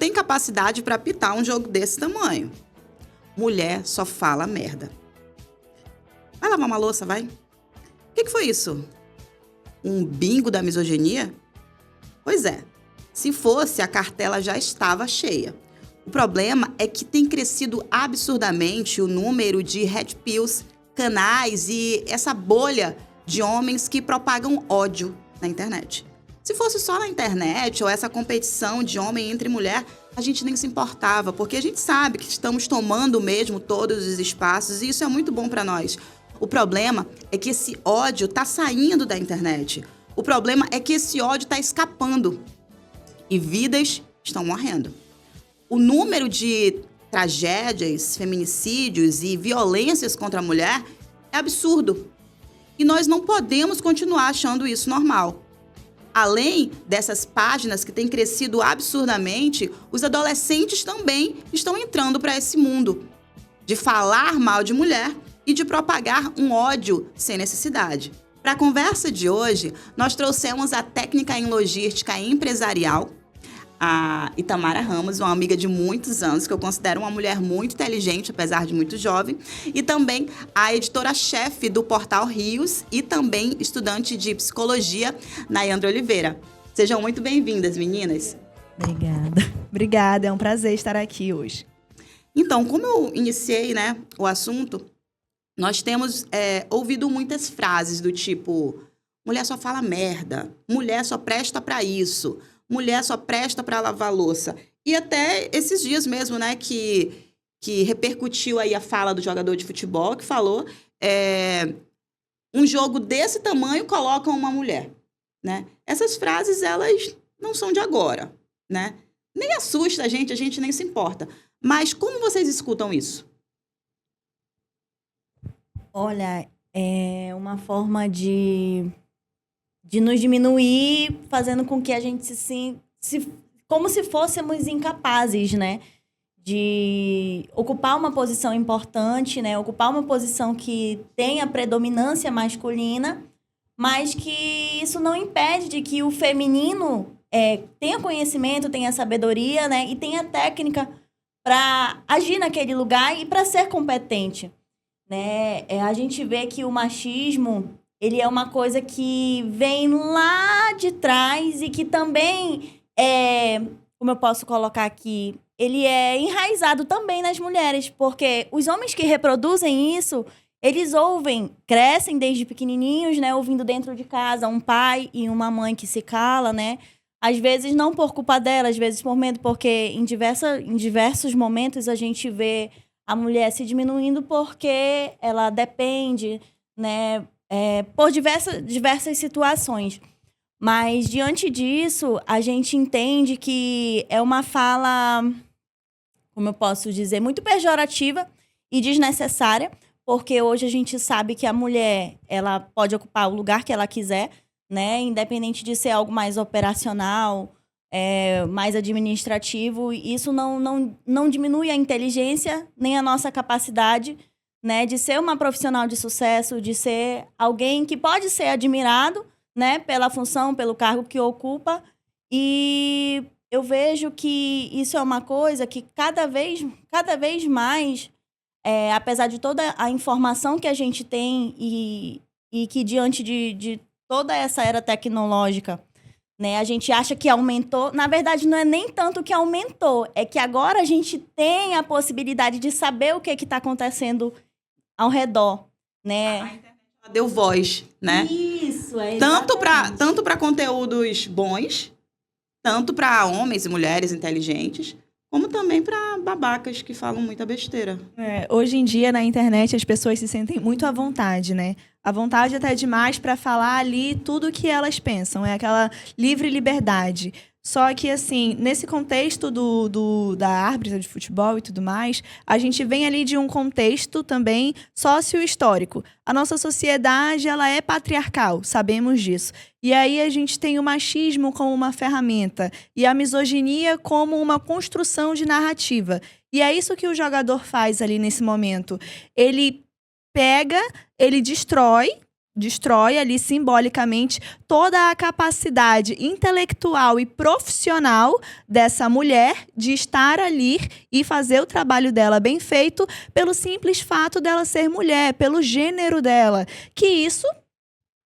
tem capacidade para apitar um jogo desse tamanho. Mulher só fala merda. Vai lavar uma louça, vai. O que foi isso? Um bingo da misoginia? Pois é, se fosse, a cartela já estava cheia. O problema é que tem crescido absurdamente o número de red pills, canais e essa bolha de homens que propagam ódio na internet. Se fosse só na internet ou essa competição de homem entre mulher, a gente nem se importava, porque a gente sabe que estamos tomando mesmo todos os espaços e isso é muito bom para nós. O problema é que esse ódio está saindo da internet. O problema é que esse ódio está escapando e vidas estão morrendo. O número de tragédias, feminicídios e violências contra a mulher é absurdo. E nós não podemos continuar achando isso normal. Além dessas páginas que têm crescido absurdamente, os adolescentes também estão entrando para esse mundo de falar mal de mulher e de propagar um ódio sem necessidade. Para a conversa de hoje, nós trouxemos a técnica em logística empresarial, a Itamara Ramos, uma amiga de muitos anos, que eu considero uma mulher muito inteligente, apesar de muito jovem, e também a editora-chefe do Portal Rios e também estudante de psicologia, Nayandra Oliveira. Sejam muito bem-vindas, meninas. Obrigada, é um prazer estar aqui hoje. Então, como eu iniciei, o assunto, nós temos ouvido muitas frases do tipo: mulher só fala merda, mulher só presta para isso, mulher só presta para lavar louça. E até esses dias mesmo, que repercutiu aí a fala do jogador de futebol, que falou um jogo desse tamanho coloca uma mulher, né? Essas frases, elas não são de agora, né? Nem assusta a gente nem se importa. Mas como vocês escutam isso? Olha, é uma forma de nos diminuir, fazendo com que a gente como se fôssemos incapazes, né? De ocupar uma posição importante, né? Ocupar uma posição que tenha predominância masculina, mas que isso não impede de que o feminino tenha conhecimento, tenha sabedoria, né? E tenha técnica para agir naquele lugar e para ser competente, né? A gente vê que o machismo, ele é uma coisa que vem lá de trás e que também como eu posso colocar aqui, ele é enraizado também nas mulheres, porque os homens que reproduzem isso, eles crescem desde pequenininhos, né, ouvindo dentro de casa um pai e uma mãe que se cala, né? Às vezes não por culpa dela, às vezes por medo, porque em diversos momentos a gente vê a mulher se diminuindo porque ela depende, né, por diversas situações. Mas, diante disso, a gente entende que é uma fala, como eu posso dizer, muito pejorativa e desnecessária, porque hoje a gente sabe que a mulher, ela pode ocupar o lugar que ela quiser, né, independente de ser algo mais operacional, mais administrativo. Isso não diminui a inteligência nem a nossa capacidade, né, de ser uma profissional de sucesso, de ser alguém que pode ser admirado, né, pela função, pelo cargo que ocupa. E eu vejo que isso é uma coisa que cada vez mais, apesar de toda a informação que a gente tem e que diante de toda essa era tecnológica, né, a gente acha que aumentou. Na verdade, não é nem tanto que aumentou, é que agora a gente tem a possibilidade de saber o que está acontecendo ao redor, né? A internet deu voz, né? Isso, tanto para conteúdos bons, tanto para homens e mulheres inteligentes, como também para babacas que falam muita besteira. Hoje em dia, na internet, as pessoas se sentem muito à vontade, né? À vontade até demais para falar ali tudo o que elas pensam. É aquela livre liberdade. Só que, assim, nesse contexto da árbitra de futebol e tudo mais, a gente vem ali de um contexto também sócio-histórico. A nossa sociedade, ela é patriarcal, sabemos disso. E aí a gente tem o machismo como uma ferramenta e a misoginia como uma construção de narrativa. E é isso que o jogador faz ali nesse momento. Ele pega, ele destrói destrói ali simbolicamente toda a capacidade intelectual e profissional dessa mulher de estar ali e fazer o trabalho dela bem feito pelo simples fato dela ser mulher, pelo gênero dela, que isso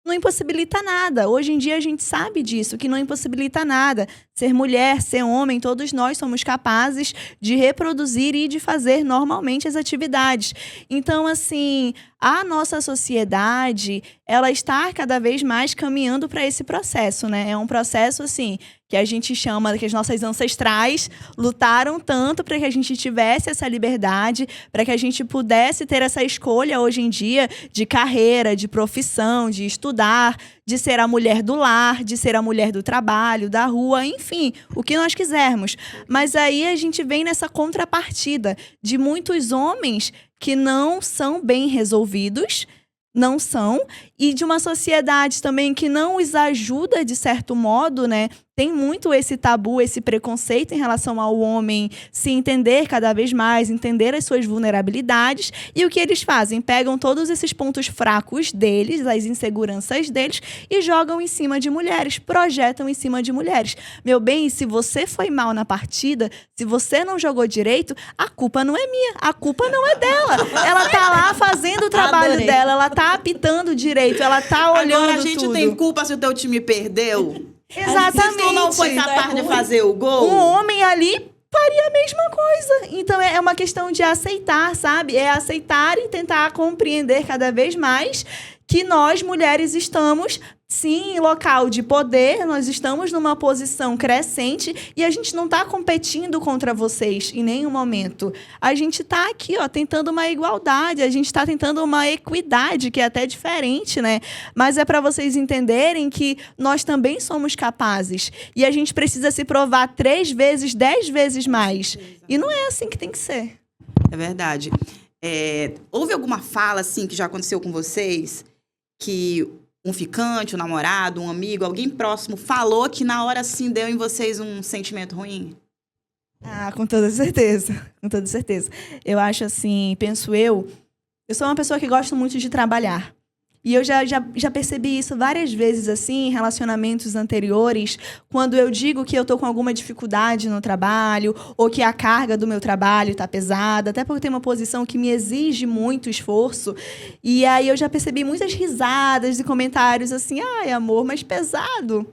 não impossibilita nada. Hoje em dia a gente sabe disso, que não impossibilita nada. Ser mulher, ser homem, todos nós somos capazes de reproduzir e de fazer normalmente as atividades. Então, assim, a nossa sociedade, ela está cada vez mais caminhando para esse processo, né? É um processo, assim, que a gente chama, que as nossas ancestrais lutaram tanto para que a gente tivesse essa liberdade, para que a gente pudesse ter essa escolha hoje em dia de carreira, de profissão, de estudar, de ser a mulher do lar, de ser a mulher do trabalho, da rua, enfim, o que nós quisermos. Mas aí a gente vem nessa contrapartida de muitos homens que não são bem resolvidos, não são, e de uma sociedade também que não os ajuda, de certo modo, né? Tem muito esse tabu, esse preconceito em relação ao homem se entender cada vez mais, entender as suas vulnerabilidades. E o que eles fazem? Pegam todos esses pontos fracos deles, as inseguranças deles, e jogam em cima de mulheres, projetam em cima de mulheres. Meu bem, se você foi mal na partida, se você não jogou direito, a culpa não é minha, a culpa não é dela. Ela tá lá fazendo o trabalho dela, ela tá apitando direito, ela tá olhando Agora a gente tudo. tem culpa se o teu time perdeu? Exatamente. Se tu não foi capaz de fazer o gol? Um homem ali faria a mesma coisa. Então é uma questão de aceitar, sabe? É aceitar e tentar compreender cada vez mais que nós, mulheres, estamos, sim, em local de poder, nós estamos numa posição crescente e a gente não está competindo contra vocês em nenhum momento. A gente está aqui, ó, tentando uma igualdade, a gente está tentando uma equidade, que é até diferente, né? Mas é para vocês entenderem que nós também somos capazes e a gente precisa se provar 3 vezes, 10 vezes mais. E não é assim que tem que ser. É verdade. Houve alguma fala, assim, que já aconteceu com vocês, que um ficante, um namorado, um amigo, alguém próximo falou que na hora, assim, deu em vocês um sentimento ruim? Ah, com toda certeza. Com toda certeza. Eu acho assim, penso eu sou uma pessoa que gosta muito de trabalhar. E eu já percebi isso várias vezes, assim, em relacionamentos anteriores, quando eu digo que eu estou com alguma dificuldade no trabalho, ou que a carga do meu trabalho está pesada, até porque eu tenho uma posição que me exige muito esforço. E aí eu já percebi muitas risadas e comentários assim, ai, amor, mas pesado.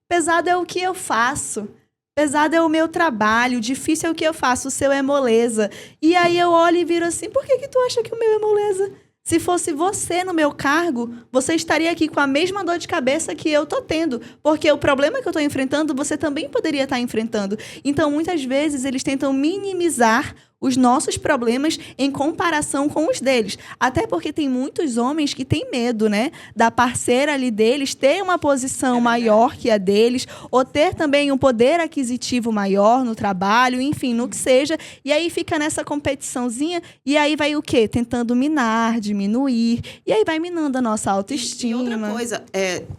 Pesado é o que eu faço. Pesado é o meu trabalho, difícil é o que eu faço, o seu é moleza. E aí eu olho e viro assim, por que tu acha que o meu é moleza? Se fosse você no meu cargo, você estaria aqui com a mesma dor de cabeça que eu tô tendo. Porque o problema que eu tô enfrentando, você também poderia estar enfrentando. Então, muitas vezes, eles tentam minimizar os nossos problemas em comparação com os deles. Até porque tem muitos homens que têm medo, né? Da parceira ali deles ter uma posição maior que a deles, ou ter também um poder aquisitivo maior no trabalho, enfim, no que seja. E aí fica nessa competiçãozinha, e aí vai o quê? Tentando minar, diminuir, e aí vai minando a nossa autoestima. E outra coisa,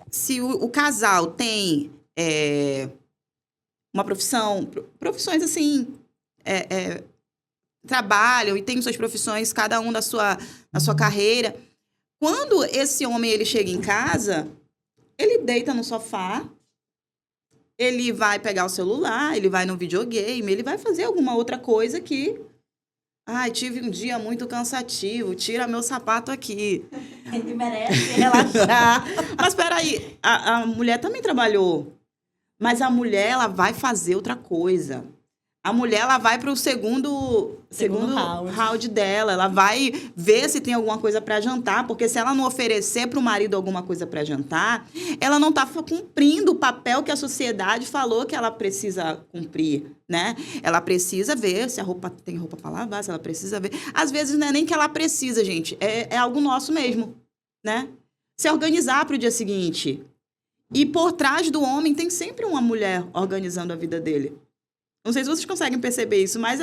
se o casal tem uma profissões assim, trabalham e têm suas profissões, cada um na sua carreira. Quando esse homem ele chega em casa, ele deita no sofá, ele vai pegar o celular, ele vai no videogame, ele vai fazer alguma outra coisa que... Ai, tive um dia muito cansativo, tira meu sapato aqui. Ele merece Relaxar. Mas peraí, a mulher também trabalhou. Mas a mulher, ela vai fazer outra coisa. A mulher, ela vai para o segundo round dela. Ela vai ver se tem alguma coisa para jantar. Porque se ela não oferecer para o marido alguma coisa para jantar, ela não está cumprindo o papel que a sociedade falou que ela precisa cumprir, né? Ela precisa ver se a roupa tem roupa para lavar, se ela precisa ver. Às vezes não é nem que ela precisa, gente. É algo nosso mesmo, né? Se organizar para o dia seguinte. E por trás do homem tem sempre uma mulher organizando a vida dele. Não sei se vocês conseguem perceber isso, mas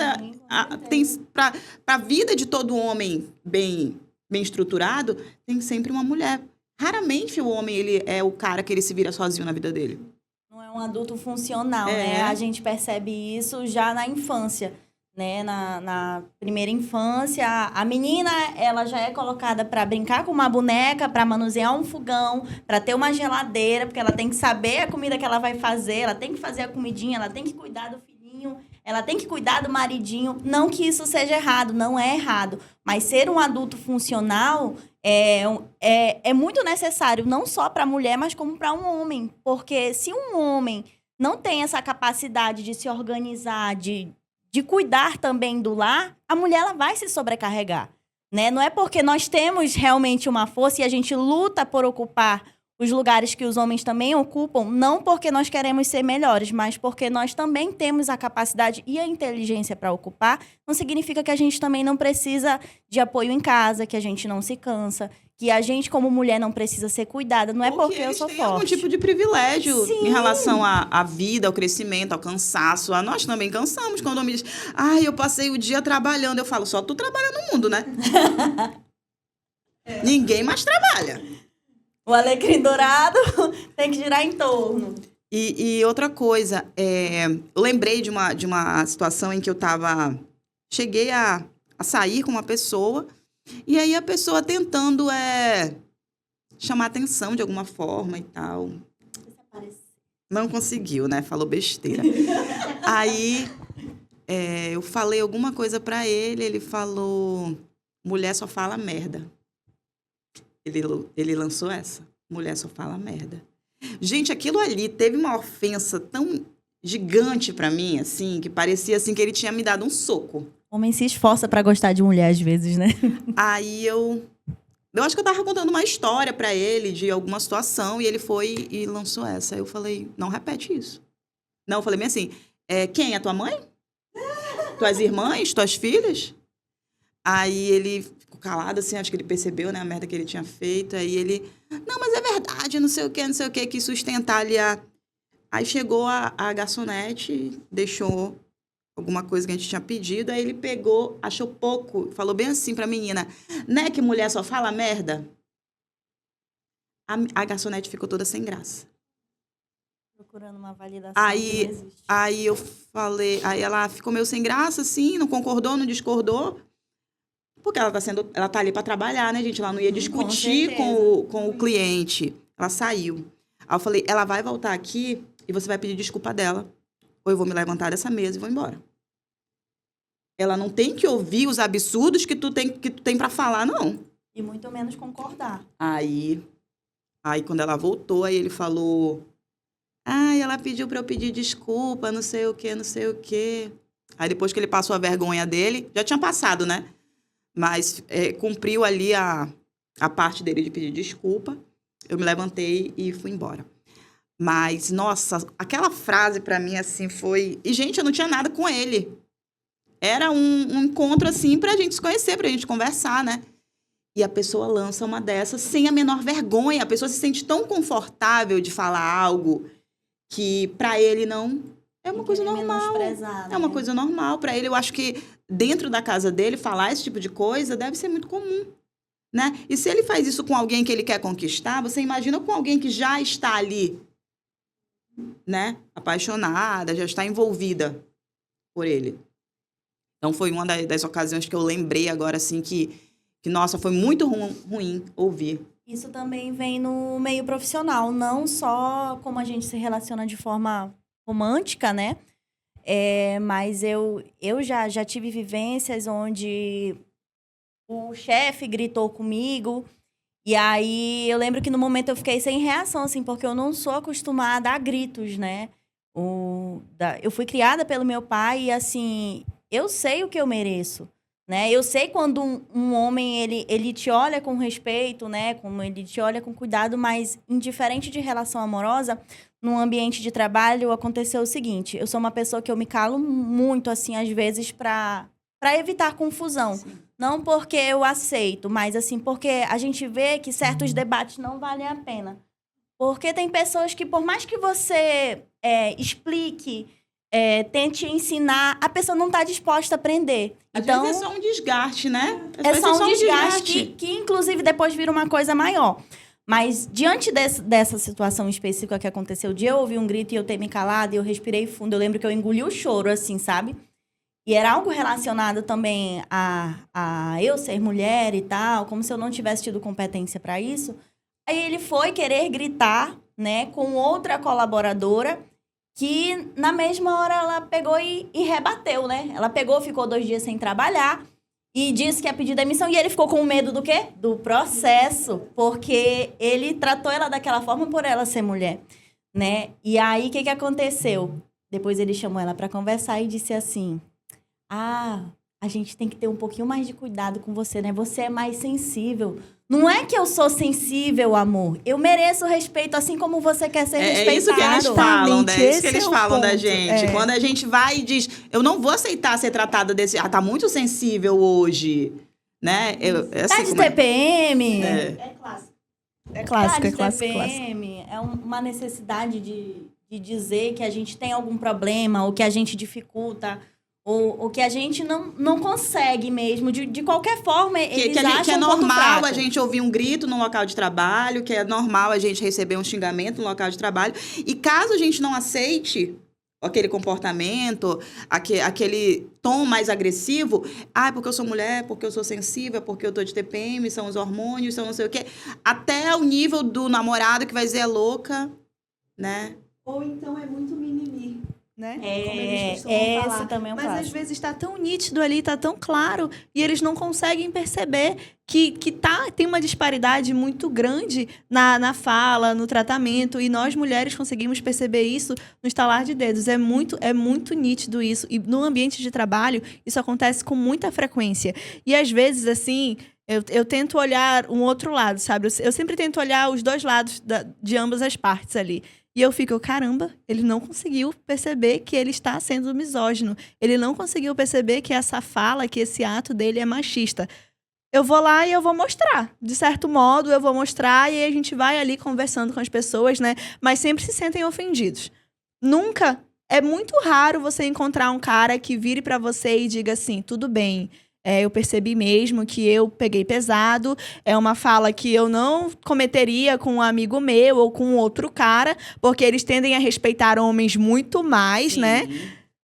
tem para a vida de todo homem bem estruturado, tem sempre uma mulher. Raramente o homem ele é o cara que ele se vira sozinho na vida dele. Não é um adulto funcional, né? A gente percebe isso já na infância. né, na primeira infância. A menina, ela já é colocada para brincar com uma boneca, para manusear um fogão, para ter uma geladeira, porque ela tem que saber a comida que ela vai fazer, ela tem que fazer a comidinha, ela tem que cuidar do filhinho, ela tem que cuidar do maridinho. Não que isso seja errado, não é errado. Mas ser um adulto funcional é muito necessário, não só para a mulher, mas como para um homem. Porque se um homem não tem essa capacidade de se organizar, de cuidar também do lar, a mulher ela vai se sobrecarregar, né? Não é porque nós temos realmente uma força e a gente luta por ocupar os lugares que os homens também ocupam, não porque nós queremos ser melhores, mas porque nós também temos a capacidade e a inteligência para ocupar, não significa que a gente também não precisa de apoio em casa, que a gente não se cansa, que a gente, como mulher, não precisa ser cuidada. Não é porque eu sou eles têm algum forte. tipo de privilégio Sim. em relação à vida, ao crescimento, ao cansaço. Nós também cansamos. Quando o homem diz, eu passei o dia trabalhando. Eu falo, só tu trabalha no mundo, né? Ninguém mais trabalha. O alecrim dourado tem que girar em torno. E outra coisa, eu lembrei de uma situação em que eu cheguei a sair com uma pessoa, e aí a pessoa tentando chamar atenção de alguma forma e tal. Não conseguiu, né? Falou besteira. Aí eu falei alguma coisa pra ele falou, mulher só fala merda. Ele lançou essa, mulher só fala merda. Gente, aquilo ali teve uma ofensa tão gigante pra mim, assim, que parecia assim que ele tinha me dado um soco. Homem se esforça pra gostar de mulher às vezes, né? Aí eu acho que eu tava contando uma história pra ele de alguma situação e ele foi e lançou essa. Aí eu falei, não repete isso. Não, eu falei bem assim, quem? A tua mãe? Tuas irmãs? Tuas filhas? Aí ele ficou calado, assim, acho que ele percebeu, né, a merda que ele tinha feito. Aí ele, não, mas é verdade, não sei o que, quis sustentar ali Aí chegou a garçonete, deixou alguma coisa que a gente tinha pedido, aí ele pegou, achou pouco, falou bem assim pra menina, né que mulher só fala merda? A garçonete ficou toda sem graça. Procurando uma validação que Aí, não existe. aí eu falei, aí ela ficou meio sem graça, assim, não concordou, não discordou, porque ela tá ali pra trabalhar, né, gente? Ela não ia discutir com o cliente. Ela saiu. Aí eu falei, ela vai voltar aqui e você vai pedir desculpa dela. Ou eu vou me levantar dessa mesa e vou embora. Ela não tem que ouvir os absurdos que tu tem pra falar, não. E muito menos concordar. Aí quando ela voltou, aí ele falou, ela pediu pra eu pedir desculpa, não sei o quê, não sei o quê. Aí depois que ele passou a vergonha dele, já tinha passado, né? Mas cumpriu ali a parte dele de pedir desculpa. Eu me levantei e fui embora. Mas, nossa, aquela frase pra mim, assim, foi... E, gente, eu não tinha nada com ele. Era um encontro, assim, pra gente se conhecer, pra gente conversar, né? E a pessoa lança uma dessas sem a menor vergonha. A pessoa se sente tão confortável de falar algo que pra ele não... É uma coisa normal. É uma coisa normal. Pra ele, eu acho que dentro da casa dele, falar esse tipo de coisa deve ser muito comum, né? E se ele faz isso com alguém que ele quer conquistar, você imagina com alguém que já está ali, né? Apaixonada, já está envolvida por ele. Então, foi uma das ocasiões que eu lembrei agora, assim, que nossa, foi muito ruim ouvir. Isso também vem no meio profissional, não só como a gente se relaciona de forma romântica, né? Mas eu já tive vivências onde o chefe gritou comigo. E aí, eu lembro que no momento eu fiquei sem reação, assim, porque eu não sou acostumada a gritos, né? Eu fui criada pelo meu pai e, assim, eu sei o que eu mereço, né? Eu sei quando um homem, ele te olha com respeito, né? Como ele te olha com cuidado, mas indiferente de relação amorosa, num ambiente de trabalho, aconteceu o seguinte. Eu sou uma pessoa que eu me calo muito, assim, às vezes, para evitar confusão. Sim. Não porque eu aceito, mas assim, porque a gente vê que certos debates não valem a pena. Porque tem pessoas que, por mais que você explique, tente ensinar, a pessoa não está disposta a aprender. Às vezes é só um desgaste, né? É só um desgaste que, inclusive, depois vira uma coisa maior. Mas, diante dessa situação específica que aconteceu, de eu ouvir um grito e eu ter me calado, e eu respirei fundo, eu lembro que eu engoli o choro, assim, sabe? E era algo relacionado também a eu ser mulher e tal, como se eu não tivesse tido competência para isso. Aí ele foi querer gritar, né, com outra colaboradora, que na mesma hora ela pegou e rebateu, né? Ela pegou, ficou 2 dias sem trabalhar e disse que ia pedir demissão. E ele ficou com medo do quê? Do processo, porque ele tratou ela daquela forma por ela ser mulher, né? E aí, o que aconteceu? Depois ele chamou ela para conversar e disse assim: a gente tem que ter um pouquinho mais de cuidado com você, né? Você é mais sensível. Não é que eu sou sensível, amor. Eu mereço respeito, assim como você quer ser respeitado. É isso que eles falam, né? É isso que Esse eles é o falam da ponto. gente. Quando a gente vai e diz, eu não vou aceitar ser tratada desse... tá muito sensível hoje, né? Tá de TPM. É clássico. É clássico, é clássico, clássico. TPM é uma necessidade de dizer que a gente tem algum problema, ou que a gente dificulta, ou que a gente não consegue mesmo. De qualquer forma, eles acham que é um ponto normal fraco. a gente ouvir um grito no local de trabalho, que é normal a gente receber um xingamento no local de trabalho. E caso a gente não aceite aquele comportamento, aquele tom mais agressivo, porque eu sou mulher, porque eu sou sensível, porque eu tô de TPM, são os hormônios, são não sei o quê. Até o nível do namorado que vai dizer é louca, né? Ou então é muito mimimi, né? Como Esse eles costumam falar. também é um Mas clássico. às vezes está tão nítido ali, está tão claro, e eles não conseguem perceber que tem uma disparidade muito grande na fala, no tratamento, e nós mulheres conseguimos perceber isso no estalar de dedos. É muito nítido isso. E no ambiente de trabalho, isso acontece com muita frequência. E às vezes, assim, eu tento olhar um outro lado, sabe? Eu sempre tento olhar os dois lados de ambas as partes ali. E eu fico, caramba, ele não conseguiu perceber que ele está sendo misógino. Ele não conseguiu perceber que essa fala, que esse ato dele é machista. Eu vou lá e eu vou mostrar. De certo modo, eu vou mostrar e aí a gente vai ali conversando com as pessoas, né? Mas sempre se sentem ofendidos. Nunca, é muito raro você encontrar um cara que vire pra você e diga assim, tudo bem, eu percebi mesmo que eu peguei pesado, é uma fala que eu não cometeria com um amigo meu ou com outro cara, porque eles tendem a respeitar homens muito mais, Sim. né?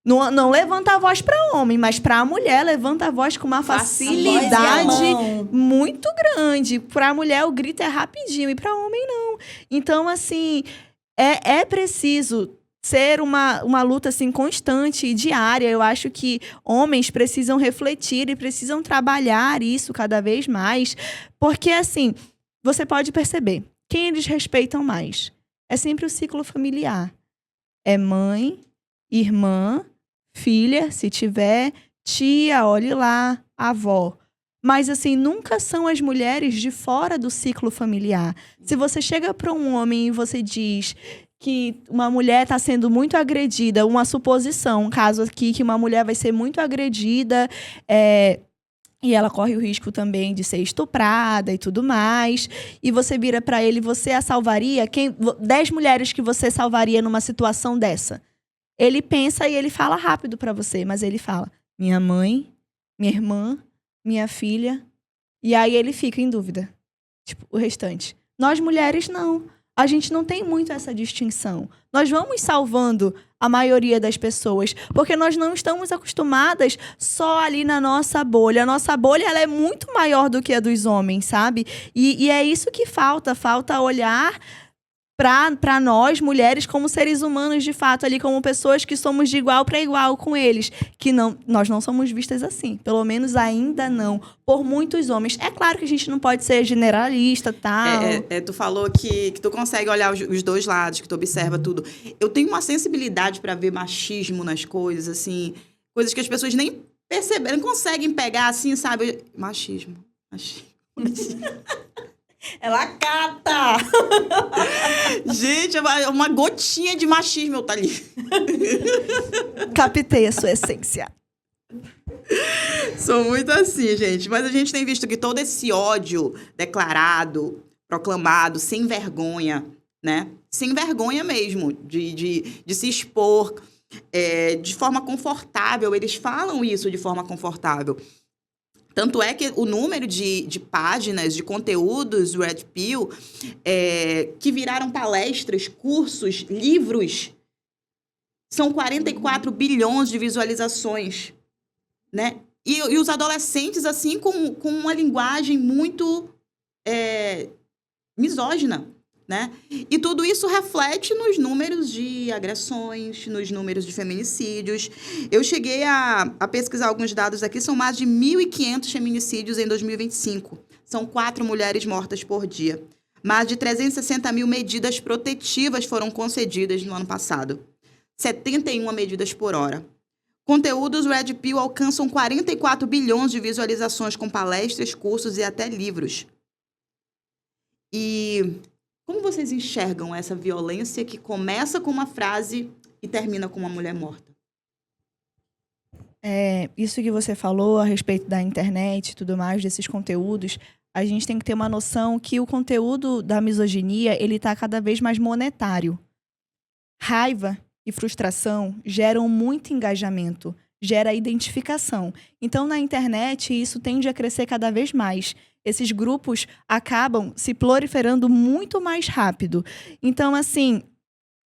Não levanta a voz para homem, mas para a mulher levanta a voz com uma facilidade muito grande. Para a mulher o grito é rapidinho e para homem não. Então, assim, é preciso ser uma luta assim, constante e diária. Eu acho que homens precisam refletir e precisam trabalhar isso cada vez mais. Porque, assim, você pode perceber, quem eles respeitam mais? É sempre o ciclo familiar. É mãe, irmã, filha, se tiver, tia, olhe lá, avó. Mas, assim, nunca são as mulheres de fora do ciclo familiar. Se você chega para um homem e você diz que uma mulher está sendo muito agredida, uma suposição, um caso aqui que uma mulher vai ser muito agredida, e ela corre o risco também de ser estuprada e tudo mais, e você vira para ele, você a salvaria? 10 mulheres que você salvaria numa situação dessa? Ele pensa e ele fala rápido para você, mas ele fala, minha mãe, minha irmã, minha filha, e aí ele fica em dúvida. Tipo, o restante. Nós mulheres, não. A gente não tem muito essa distinção. Nós vamos salvando a maioria das pessoas, porque nós não estamos acostumadas só ali na nossa bolha. A nossa bolha ela é muito maior do que a dos homens, sabe? E é isso que falta olhar para nós, mulheres, como seres humanos, de fato, ali como pessoas que somos de igual para igual com eles. Que nós não somos vistas assim. Pelo menos ainda não. Por muitos homens. É claro que a gente não pode ser generalista, tal. Tu falou que tu consegue olhar os dois lados, que tu observa tudo. Eu tenho uma sensibilidade para ver machismo nas coisas, assim. Coisas que as pessoas nem perceberam, não conseguem pegar, assim, sabe? Machismo. Ela cata! Gente, uma gotinha de machismo tá ali. Captei a sua essência. Sou muito assim, gente. Mas a gente tem visto que todo esse ódio declarado, proclamado, sem vergonha, né? Sem vergonha mesmo, de se expor de forma confortável. Eles falam isso de forma confortável. Tanto é que o número de páginas, de conteúdos do Red Pill, que viraram palestras, cursos, livros, são 44 bilhões de visualizações. né? E os adolescentes, assim, com uma linguagem muito misógina, né? E tudo isso reflete nos números de agressões, nos números de feminicídios. Eu cheguei a pesquisar alguns dados aqui, são mais de 1.500 feminicídios em 2025. São 4 mulheres mortas por dia. Mais de 360 mil medidas protetivas foram concedidas no ano passado. 71 medidas por hora. Conteúdos Red Pill alcançam 44 bilhões de visualizações com palestras, cursos e até livros. E como vocês enxergam essa violência que começa com uma frase e termina com uma mulher morta? Isso que você falou a respeito da internet e tudo mais, desses conteúdos, a gente tem que ter uma noção que o conteúdo da misoginia, ele está cada vez mais monetário. Raiva e frustração geram muito engajamento, gera identificação. Então, na internet, isso tende a crescer cada vez mais. Esses grupos acabam se proliferando muito mais rápido. Então, assim,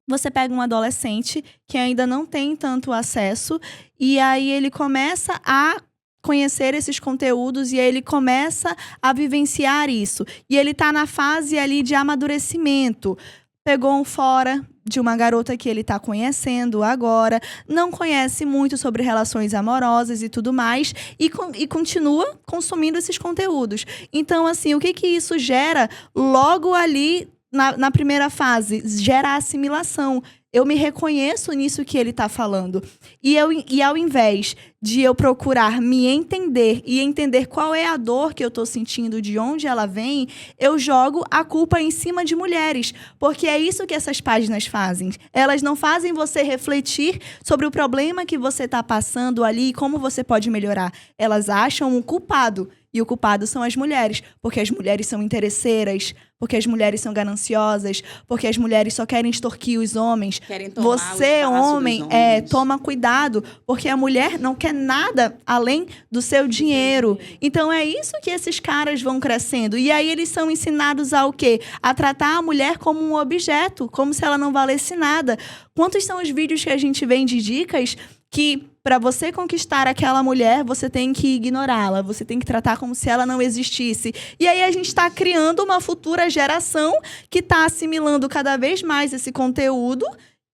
você pega um adolescente que ainda não tem tanto acesso e aí ele começa a conhecer esses conteúdos e aí ele começa a vivenciar isso. E ele está na fase ali de amadurecimento. Pegou um fora de uma garota que ele está conhecendo agora, não conhece muito sobre relações amorosas e tudo mais, e continua consumindo esses conteúdos. Então, assim, o que isso gera logo ali na primeira fase? Gera assimilação. Eu me reconheço nisso que ele está falando. E ao invés de eu procurar me entender e entender qual é a dor que eu estou sentindo, de onde ela vem, eu jogo a culpa em cima de mulheres. Porque é isso que essas páginas fazem. Elas não fazem você refletir sobre o problema que você está passando ali e como você pode melhorar. Elas acham um culpado. E o culpado são as mulheres, porque as mulheres são interesseiras, porque as mulheres são gananciosas, porque as mulheres só querem extorquir os homens. Querem tomar Você, o espaço homem, dos homens. toma cuidado, porque a mulher não quer nada além do seu dinheiro. Então é isso que esses caras vão crescendo. E aí eles são ensinados a o quê? A tratar a mulher como um objeto, como se ela não valesse nada. Quantos são os vídeos que a gente vê de dicas que para você conquistar aquela mulher, você tem que ignorá-la, você tem que tratar como se ela não existisse. E aí a gente está criando uma futura geração que está assimilando cada vez mais esse conteúdo,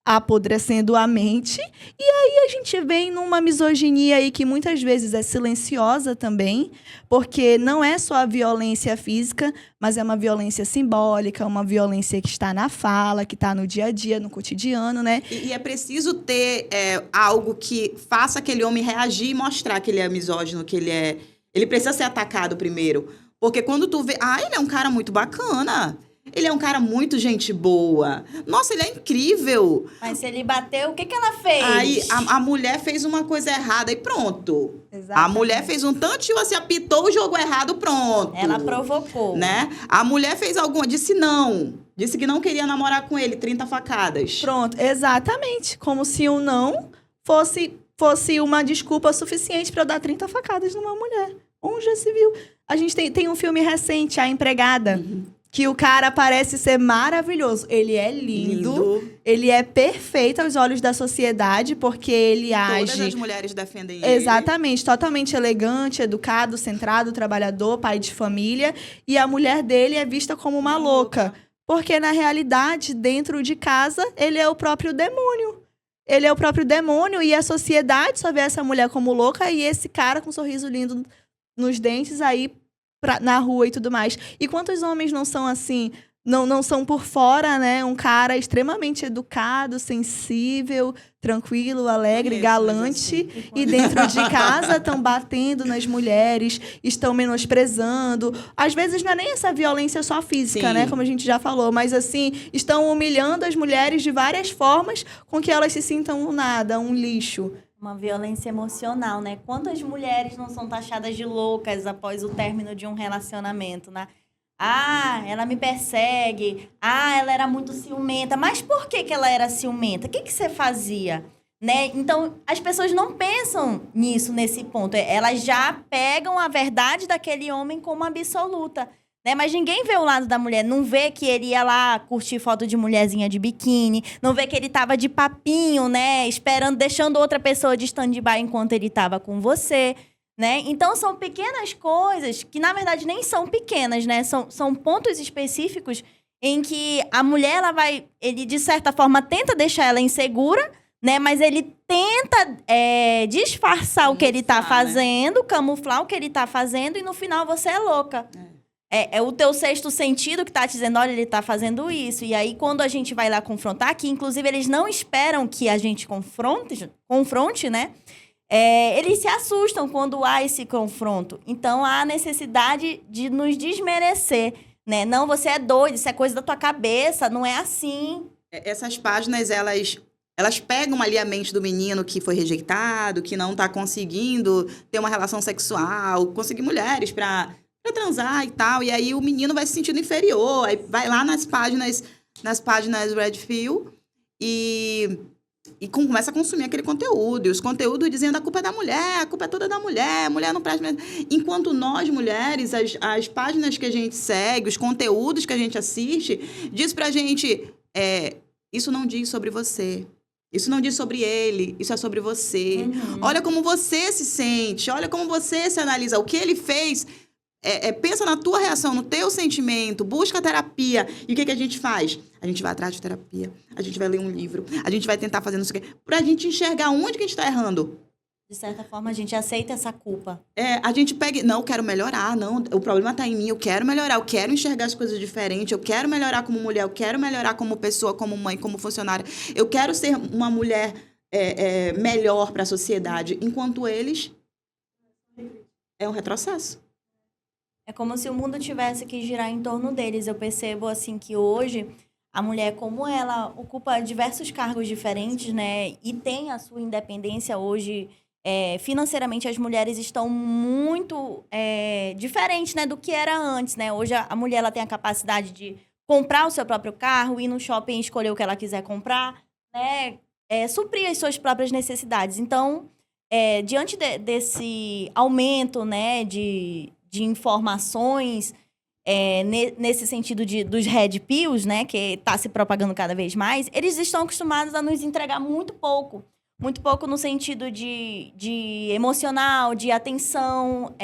apodrecendo a mente. E aí a gente vem numa misoginia aí que muitas vezes é silenciosa também, porque não é só a violência física, mas é uma violência simbólica, uma violência que está na fala, que está no dia a dia, no cotidiano, né? E é preciso ter algo que faça aquele homem reagir e mostrar que ele é misógino, que ele é... Ele precisa ser atacado primeiro. Porque quando tu vê... ele é um cara muito bacana. Ele é um cara muito gente boa. Nossa, ele é incrível. Mas se ele bateu, o que ela fez? Aí a mulher fez uma coisa errada e pronto. Exatamente. A mulher fez um tantinho assim, apitou o jogo errado, pronto. Ela provocou. Né? A mulher fez alguma, disse não. Disse que não queria namorar com ele, 30 facadas. Pronto, exatamente. Como se o não fosse uma desculpa suficiente para eu dar 30 facadas numa mulher. Onde já se viu? A gente tem um filme recente, A Empregada, que o cara parece ser maravilhoso. Ele é lindo. Ele é perfeito aos olhos da sociedade, porque ele age... Todas as mulheres defendem ele. Exatamente, totalmente elegante, educado, centrado, trabalhador, pai de família. E a mulher dele é vista como uma louca. Porque, na realidade, dentro de casa, ele é o próprio demônio. Ele é o próprio demônio e a sociedade só vê essa mulher como louca e esse cara com um sorriso lindo nos dentes aí na rua e tudo mais. E quantos homens não são assim, não são por fora, né? Um cara extremamente educado, sensível, tranquilo, alegre, galante. Assim. E dentro de casa estão batendo nas mulheres, estão menosprezando. Às vezes não é nem essa violência só física, Sim. né? Como a gente já falou. Mas assim, estão humilhando as mulheres de várias formas com que elas se sintam um nada, um lixo. Uma violência emocional, né? Quantas mulheres não são taxadas de loucas após o término de um relacionamento, né? Ah, ela me persegue. Ah, ela era muito ciumenta. Mas por que ela era ciumenta? O que você fazia? Né? Então, as pessoas não pensam nisso, nesse ponto. Elas já pegam a verdade daquele homem como absoluta. né? Mas ninguém vê o lado da mulher. Não vê que ele ia lá curtir foto de mulherzinha de biquíni. Não vê que ele tava de papinho, né? Esperando, deixando outra pessoa de stand-by enquanto ele tava com você, né? Então, são pequenas coisas que, na verdade, nem são pequenas, né? São pontos específicos em que a mulher, ele, de certa forma, tenta deixar ela insegura, né? Mas ele tenta disfarçar o que ele tá fazendo, camuflar o que ele tá fazendo, e no final você é louca. É o teu sexto sentido que tá te dizendo, olha, ele tá fazendo isso. E aí, quando a gente vai lá confrontar, que inclusive eles não esperam que a gente confronte, né? Eles se assustam quando há esse confronto. Então, há a necessidade de nos desmerecer, né? Não, você é doido, isso é coisa da tua cabeça, não é assim. Essas páginas, elas pegam ali a mente do menino que foi rejeitado, que não tá conseguindo ter uma relação sexual, conseguir mulheres pra transar e tal. E aí o menino vai se sentindo inferior, aí vai lá nas páginas Red Pill e começa a consumir aquele conteúdo. E os conteúdos dizendo a culpa é da mulher, a culpa é toda da mulher, a mulher não presta... Enquanto nós, mulheres, as páginas que a gente segue, os conteúdos que a gente assiste, diz pra gente, isso não diz sobre você. Isso não diz sobre ele, isso é sobre você. Olha como você se sente, olha como você se analisa. O que ele fez... pensa na tua reação, no teu sentimento, busca terapia. E o que a gente faz? A gente vai atrás de terapia, a gente vai ler um livro, a gente vai tentar fazer não sei o quê, pra gente enxergar onde que a gente tá errando. De certa forma, a gente aceita essa culpa. A gente pega... Não, eu quero melhorar, não, o problema tá em mim, eu quero melhorar, eu quero enxergar as coisas diferentes, eu quero melhorar como mulher, eu quero melhorar como pessoa, como mãe, como funcionária. Eu quero ser uma mulher melhor pra sociedade, enquanto eles... É um retrocesso. É como se o mundo tivesse que girar em torno deles. Eu percebo, assim, que hoje a mulher, como ela ocupa diversos cargos diferentes, né? E tem a sua independência hoje, financeiramente as mulheres estão muito diferentes, né? Do que era antes, né? Hoje a mulher ela tem a capacidade de comprar o seu próprio carro, ir no shopping e escolher o que ela quiser comprar, né? Suprir as suas próprias necessidades. Então, diante desse aumento, né? De informações, nesse sentido dos red pills, né, que está se propagando cada vez mais, eles estão acostumados a nos entregar muito pouco no sentido de emocional, de atenção,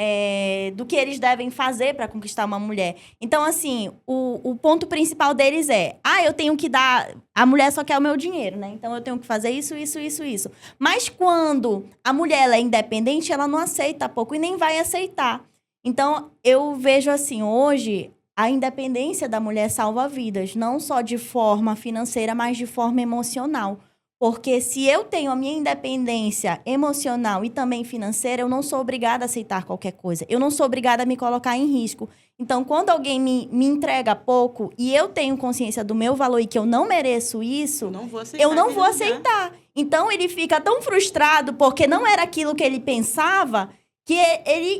do que eles devem fazer para conquistar uma mulher. Então, assim, o ponto principal deles eu tenho que dar... A mulher só quer o meu dinheiro, né? Então, eu tenho que fazer isso. Mas quando a mulher ela é independente, ela não aceita pouco e nem vai aceitar. Então, eu vejo assim, hoje, a independência da mulher salva vidas, não só de forma financeira, mas de forma emocional. Porque se eu tenho a minha independência emocional e também financeira, eu não sou obrigada a aceitar qualquer coisa. Eu não sou obrigada a me colocar em risco. Então, quando alguém me entrega pouco e eu tenho consciência do meu valor e que eu não mereço isso, eu não vou aceitar. Então, ele fica tão frustrado porque não era aquilo que ele pensava... que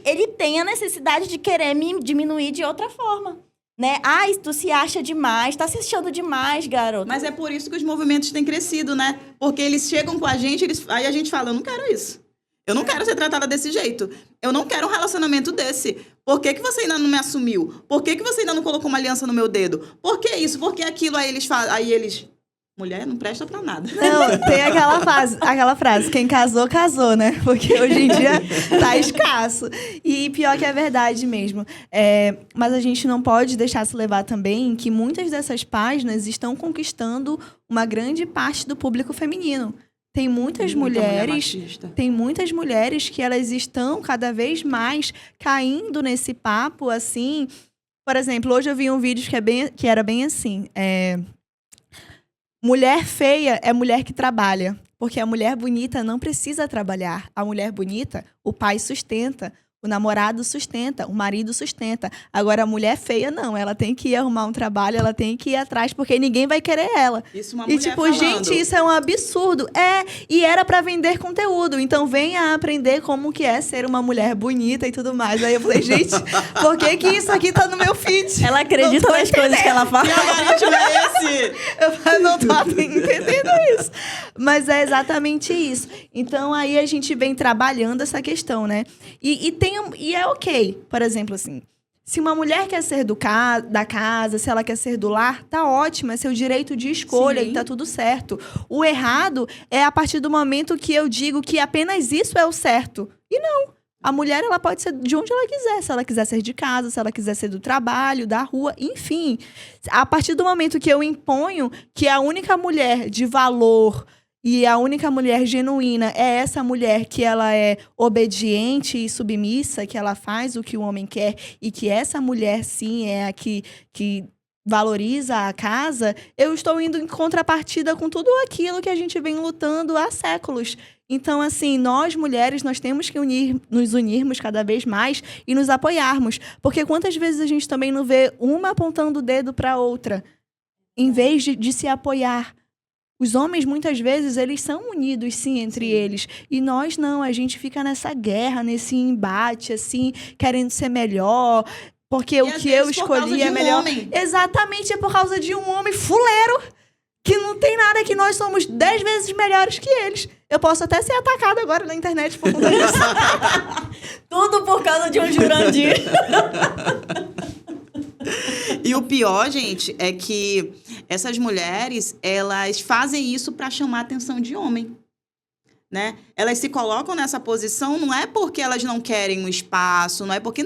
ele tem a necessidade de querer me diminuir de outra forma, né? Tu se acha demais, tá se achando demais, garoto. Mas é por isso que os movimentos têm crescido, né? Porque eles chegam com a gente, aí a gente fala, eu não quero isso. Eu não quero ser tratada desse jeito. Eu não quero um relacionamento desse. Por que você ainda não me assumiu? Por que você ainda não colocou uma aliança no meu dedo? Por que isso? Por que aquilo? Aí eles... Mulher não presta pra nada. Não, tem aquela frase, quem casou, casou, né? Porque hoje em dia tá escasso. E pior que é verdade mesmo. Mas a gente não pode deixar se levar também que muitas dessas páginas estão conquistando uma grande parte do público feminino. Tem muitas mulheres que elas estão cada vez mais caindo nesse papo, assim. Por exemplo, hoje eu vi um vídeo que era bem assim... Mulher feia é mulher que trabalha, porque a mulher bonita não precisa trabalhar. A mulher bonita, o pai sustenta, o namorado sustenta, o marido sustenta. Agora, a mulher feia, não. Ela tem que ir arrumar um trabalho, ela tem que ir atrás, porque ninguém vai querer ela. Isso uma mulher tipo, falando. Gente, isso é um absurdo. E era pra vender conteúdo. Então, venha aprender como que é ser uma mulher bonita e tudo mais. Aí eu falei, gente, por que isso aqui tá no meu feed? Ela acredita nas coisas que ela fala. Que algoritmo é esse? Eu não tô entendendo isso. Mas é exatamente isso. Então, aí a gente vem trabalhando essa questão, né? E é ok. Por exemplo, assim, Se uma mulher quer ser da casa, se ela quer ser do lar, tá ótimo, é seu direito de escolha Sim. e tá tudo certo. O errado é a partir do momento que eu digo que apenas isso é o certo. E não. A mulher, ela pode ser de onde ela quiser. Se ela quiser ser de casa, se ela quiser ser do trabalho, da rua, enfim. A partir do momento que eu imponho que a única mulher de valor e a única mulher genuína é essa mulher que ela é obediente e submissa, que ela faz o que o homem quer e que essa mulher, sim, é a que valoriza a casa, eu estou indo em contrapartida com tudo aquilo que a gente vem lutando há séculos. Então, assim, nós mulheres, nós temos que nos unirmos cada vez mais e nos apoiarmos. Porque quantas vezes a gente também não vê uma apontando o dedo para a outra, em vez de se apoiar. Os homens, muitas vezes, eles são unidos, sim, entre eles. E nós não, a gente fica nessa guerra, nesse embate, assim, querendo ser melhor, porque o que eu escolhi é melhor. Exatamente, é por causa de um homem fuleiro, que não tem nada, que nós somos 10 vezes melhores que eles. Eu posso até ser atacada agora na internet por conta disso. Tudo por causa de um Jurandir. E o pior, gente, é que essas mulheres, elas fazem isso para chamar a atenção de homem, né? Elas se colocam nessa posição, não é porque elas não querem um espaço, não é porque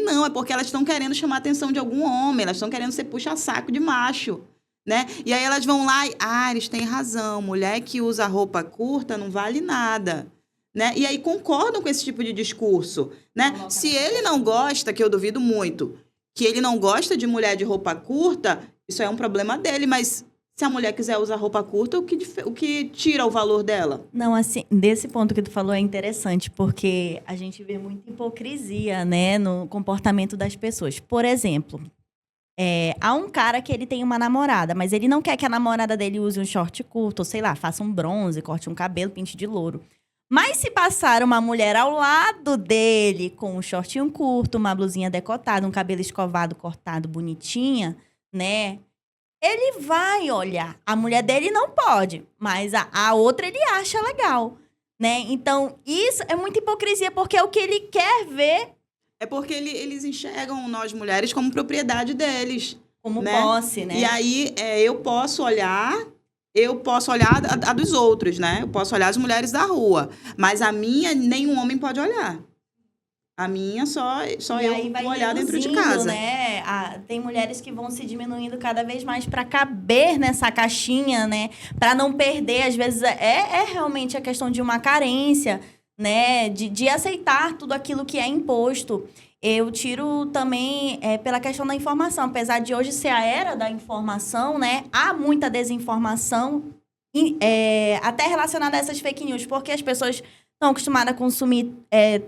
elas estão querendo chamar a atenção de algum homem, elas estão querendo ser puxa-saco de macho, né? E aí elas vão lá e, eles têm razão, mulher que usa roupa curta não vale nada, né? E aí concordam com esse tipo de discurso, né? Se ele não gosta, que eu duvido muito, que ele não gosta de mulher de roupa curta, isso é um problema dele, mas se a mulher quiser usar roupa curta, o que tira o valor dela? Não, assim, desse ponto que tu falou é interessante, porque a gente vê muita hipocrisia, né, no comportamento das pessoas. Por exemplo, há um cara que ele tem uma namorada, mas ele não quer que a namorada dele use um short curto, ou sei lá, faça um bronze, corte um cabelo, pinte de louro. Mas se passar uma mulher ao lado dele com um shortinho curto, uma blusinha decotada, um cabelo escovado, cortado, bonitinha, né? Ele vai olhar. A mulher dele não pode, mas a outra ele acha legal, né? Então, isso é muita hipocrisia, porque é o que ele quer ver. É porque eles enxergam nós mulheres como propriedade deles. Como né? posse, né? E aí, eu posso olhar a dos outros, né? Eu posso olhar as mulheres da rua. Mas a minha, nenhum homem pode olhar. A minha, só eu vou olhar dentro de casa. Né? Tem mulheres que vão se diminuindo cada vez mais para caber nessa caixinha, né? Para não perder, às vezes, realmente a questão de uma carência, né? De aceitar tudo aquilo que é imposto. Eu tiro também pela questão da informação. Apesar de hoje ser a era da informação, né? Há muita desinformação, até relacionada a essas fake news, porque as pessoas estão acostumadas a consumir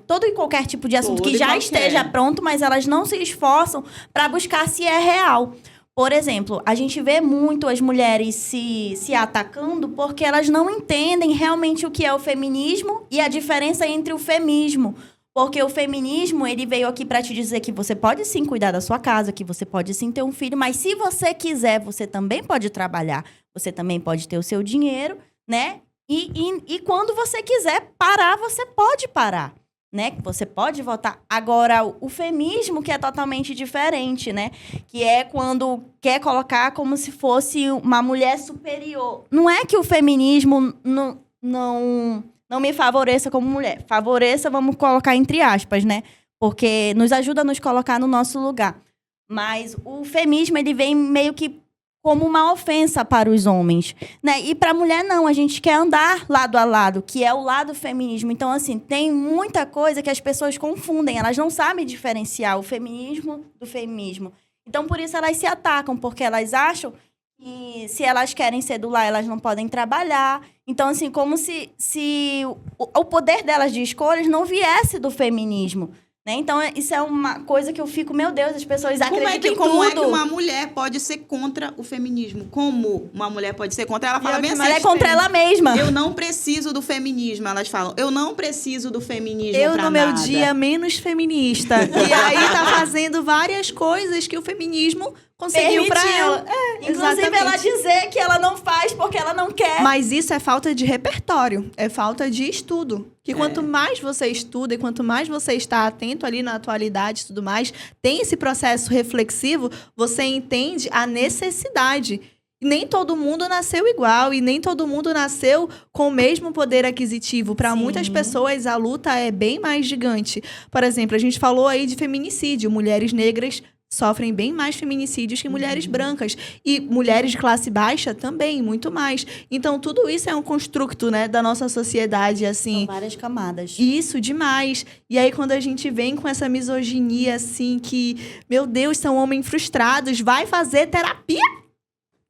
todo e qualquer tipo de assunto que já esteja pronto, mas elas não se esforçam para buscar se é real. Por exemplo, a gente vê muito as mulheres se atacando porque elas não entendem realmente o que é o feminismo e a diferença entre o femismo. Porque o feminismo, ele veio aqui para te dizer que você pode sim cuidar da sua casa, que você pode sim ter um filho, mas se você quiser, você também pode trabalhar, você também pode ter o seu dinheiro, né? E quando você quiser parar, você pode parar, né? Você pode votar. Agora, o feminismo, que é totalmente diferente, né? Que é quando quer colocar como se fosse uma mulher superior. Não é que o feminismo não me favoreça como mulher. Favoreça, vamos colocar entre aspas, né? Porque nos ajuda a nos colocar no nosso lugar. Mas o feminismo, ele vem meio que como uma ofensa para os homens, né? E para a mulher, não. A gente quer andar lado a lado, que é o lado feminismo. Então, assim, tem muita coisa que as pessoas confundem. Elas não sabem diferenciar o feminismo do feminismo. Então, por isso, elas se atacam, porque elas acham que se elas querem ser do lar, elas não podem trabalhar. Então, assim, como se o poder delas de escolhas não viesse do feminismo, né? Então, isso é uma coisa que eu fico, meu Deus, as pessoas acreditam em tudo. Como é que uma mulher pode ser contra o feminismo? Como uma mulher pode ser contra? Ela fala bem assim. Ela é contra ela mesma. Eu não preciso do feminismo, elas falam. Eu não preciso do feminismo pra nada. Eu, no meu dia, menos feminista. E aí tá fazendo várias coisas que o feminismo conseguiu pra ela. Inclusive, ela dizer que ela não faz porque ela não quer Mas isso é falta de repertório, é falta de estudo. Que quanto mais você estuda e quanto mais você está atento ali na atualidade e tudo mais, tem esse processo reflexivo, você entende a necessidade. Nem todo mundo nasceu igual e nem todo mundo nasceu com o mesmo poder aquisitivo. Para muitas pessoas, a luta é bem mais gigante. Por exemplo, a gente falou aí de feminicídio. Mulheres negras sofrem bem mais feminicídios que mulheres brancas. E mulheres de classe baixa também, muito mais. Então, tudo isso é um construto, né, da nossa sociedade, assim. São várias camadas. Isso, demais. E aí, quando a gente vem com essa misoginia, assim, que, meu Deus, são homens frustrados, vai fazer terapia?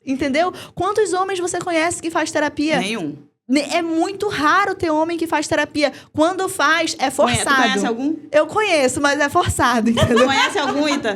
Entendeu? Quantos homens você conhece que faz terapia? Nenhum. É muito raro ter homem que faz terapia. Quando faz, é forçado. Tu conhece algum? Eu conheço, mas é forçado, entendeu? Conhece algum, Ita?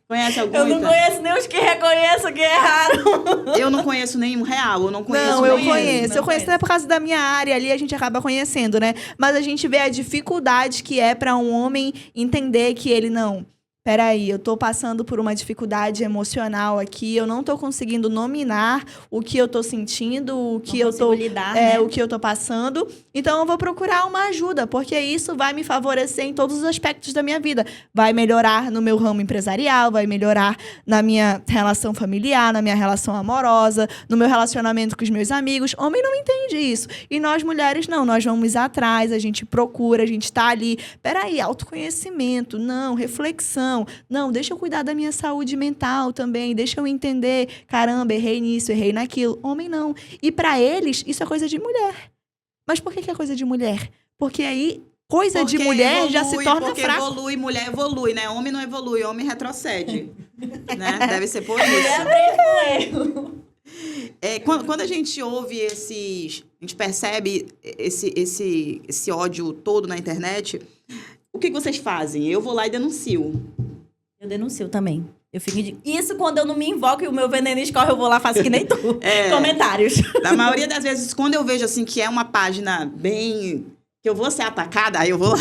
Conhece algum, Eu não Ita? conheço nem os que reconheço que erraram. Eu não conheço nenhum real, eu não conheço Não, eu nenhum. conheço. não Eu conheço até por causa da minha área ali, a gente acaba conhecendo, né? Mas a gente vê a dificuldade que é para um homem entender que ele não... Peraí, eu tô passando por uma dificuldade emocional aqui, eu não tô conseguindo nominar o que eu tô sentindo, o que eu tô, lidar, né? o que eu tô passando. Então eu vou procurar uma ajuda, porque isso vai me favorecer em todos os aspectos da minha vida. Vai melhorar no meu ramo empresarial, vai melhorar na minha relação familiar, na minha relação amorosa, no meu relacionamento com os meus amigos. Homem não entende isso. E nós mulheres não, nós vamos atrás, a gente procura, a gente tá ali. Peraí, autoconhecimento, não, reflexão. Não, deixa eu cuidar da minha saúde mental também. Deixa eu entender. Caramba, errei nisso, errei naquilo. Homem não. E pra eles, isso é coisa de mulher. Mas por que é coisa de mulher? Porque aí, coisa de mulher já se torna porque fraco. Evolui, mulher evolui, né? Homem não evolui, homem retrocede. Né? Deve ser por Mulher isso. aprende com erro. Quando a gente ouve esses... A gente percebe esse ódio todo na internet... O que vocês fazem? Eu vou lá e denuncio. Eu denuncio também. Eu fico Isso quando eu não me invoco e o meu veneno escorre, eu vou lá e faço que nem tu. Comentários. Na maioria das vezes, quando eu vejo assim que é uma página bem... que eu vou ser atacada, aí eu vou lá.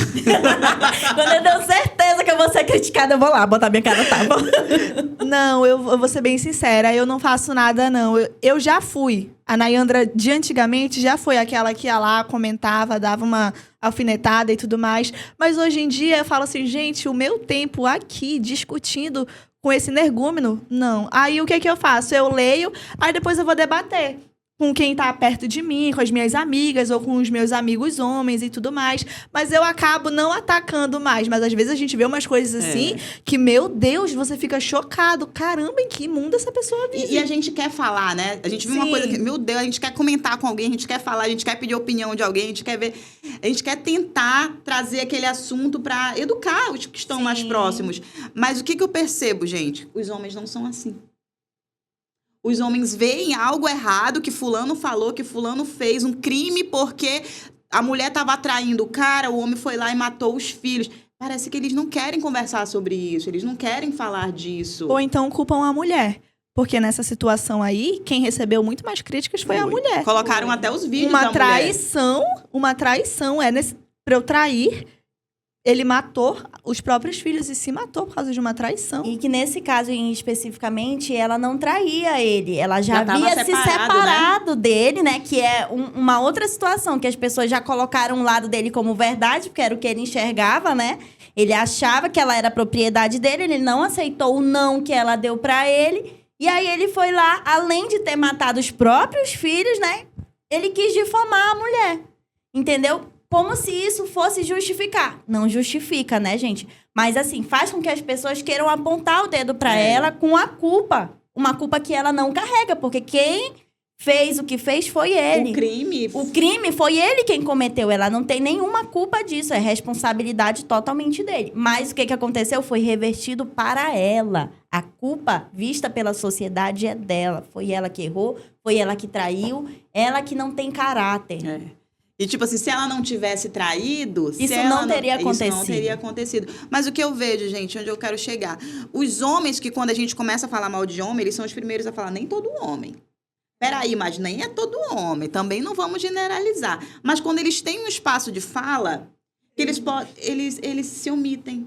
Quando eu tenho certeza que eu vou ser criticada, eu vou lá botar minha cara no tapa. Não, eu vou ser bem sincera, eu não faço nada, não. Eu já fui. A Nayandra de antigamente já foi aquela que ia lá, comentava, dava uma alfinetada e tudo mais. Mas hoje em dia eu falo assim, gente, o meu tempo aqui discutindo com esse energúmeno, não. Aí o que eu faço? Eu leio, aí depois eu vou debater com quem tá perto de mim, com as minhas amigas ou com os meus amigos homens e tudo mais. Mas eu acabo não atacando mais. Mas às vezes a gente vê umas coisas assim que, meu Deus, você fica chocado. Caramba, em que mundo essa pessoa vive? E a gente quer falar, né? A gente viu uma coisa que, meu Deus, a gente quer comentar com alguém, a gente quer falar, a gente quer pedir opinião de alguém, a gente quer ver... A gente quer tentar trazer aquele assunto pra educar os que estão mais próximos. Mas o que eu percebo, gente? Os homens não são assim. Os homens veem algo errado que fulano falou, que fulano fez um crime porque a mulher estava traindo o cara, o homem foi lá e matou os filhos. Parece que eles não querem conversar sobre isso, eles não querem falar disso. Ou então culpam a mulher. Porque nessa situação aí, quem recebeu muito mais críticas foi a mulher. Colocaram até os vídeos da mulher. Uma traição pra eu trair. Ele matou os próprios filhos e se matou por causa de uma traição. E que nesse caso, especificamente, ela não traía ele. Ela já havia se separado dele, né? Que é uma outra situação, que as pessoas já colocaram o lado dele como verdade, porque era o que ele enxergava, né? Ele achava que ela era propriedade dele, ele não aceitou o não que ela deu pra ele. E aí ele foi lá, além de ter matado os próprios filhos, né? Ele quis difamar a mulher. Entendeu? Como se isso fosse justificar. Não justifica, né, gente? Mas, assim, faz com que as pessoas queiram apontar o dedo pra ela com a culpa. Uma culpa que ela não carrega, porque quem fez o que fez foi ele. O crime foi ele quem cometeu. Ela não tem nenhuma culpa disso. É responsabilidade totalmente dele. Mas o que aconteceu foi revertido para ela. A culpa vista pela sociedade é dela. Foi ela que errou, foi ela que traiu, ela que não tem caráter. E, tipo assim, se ela não tivesse traído... Isso não teria acontecido. Mas o que eu vejo, gente, onde eu quero chegar... Os homens que, quando a gente começa a falar mal de homem, eles são os primeiros a falar, nem todo homem. Peraí, mas nem é todo homem. Também não vamos generalizar. Mas quando eles têm um espaço de fala, eles se omitem.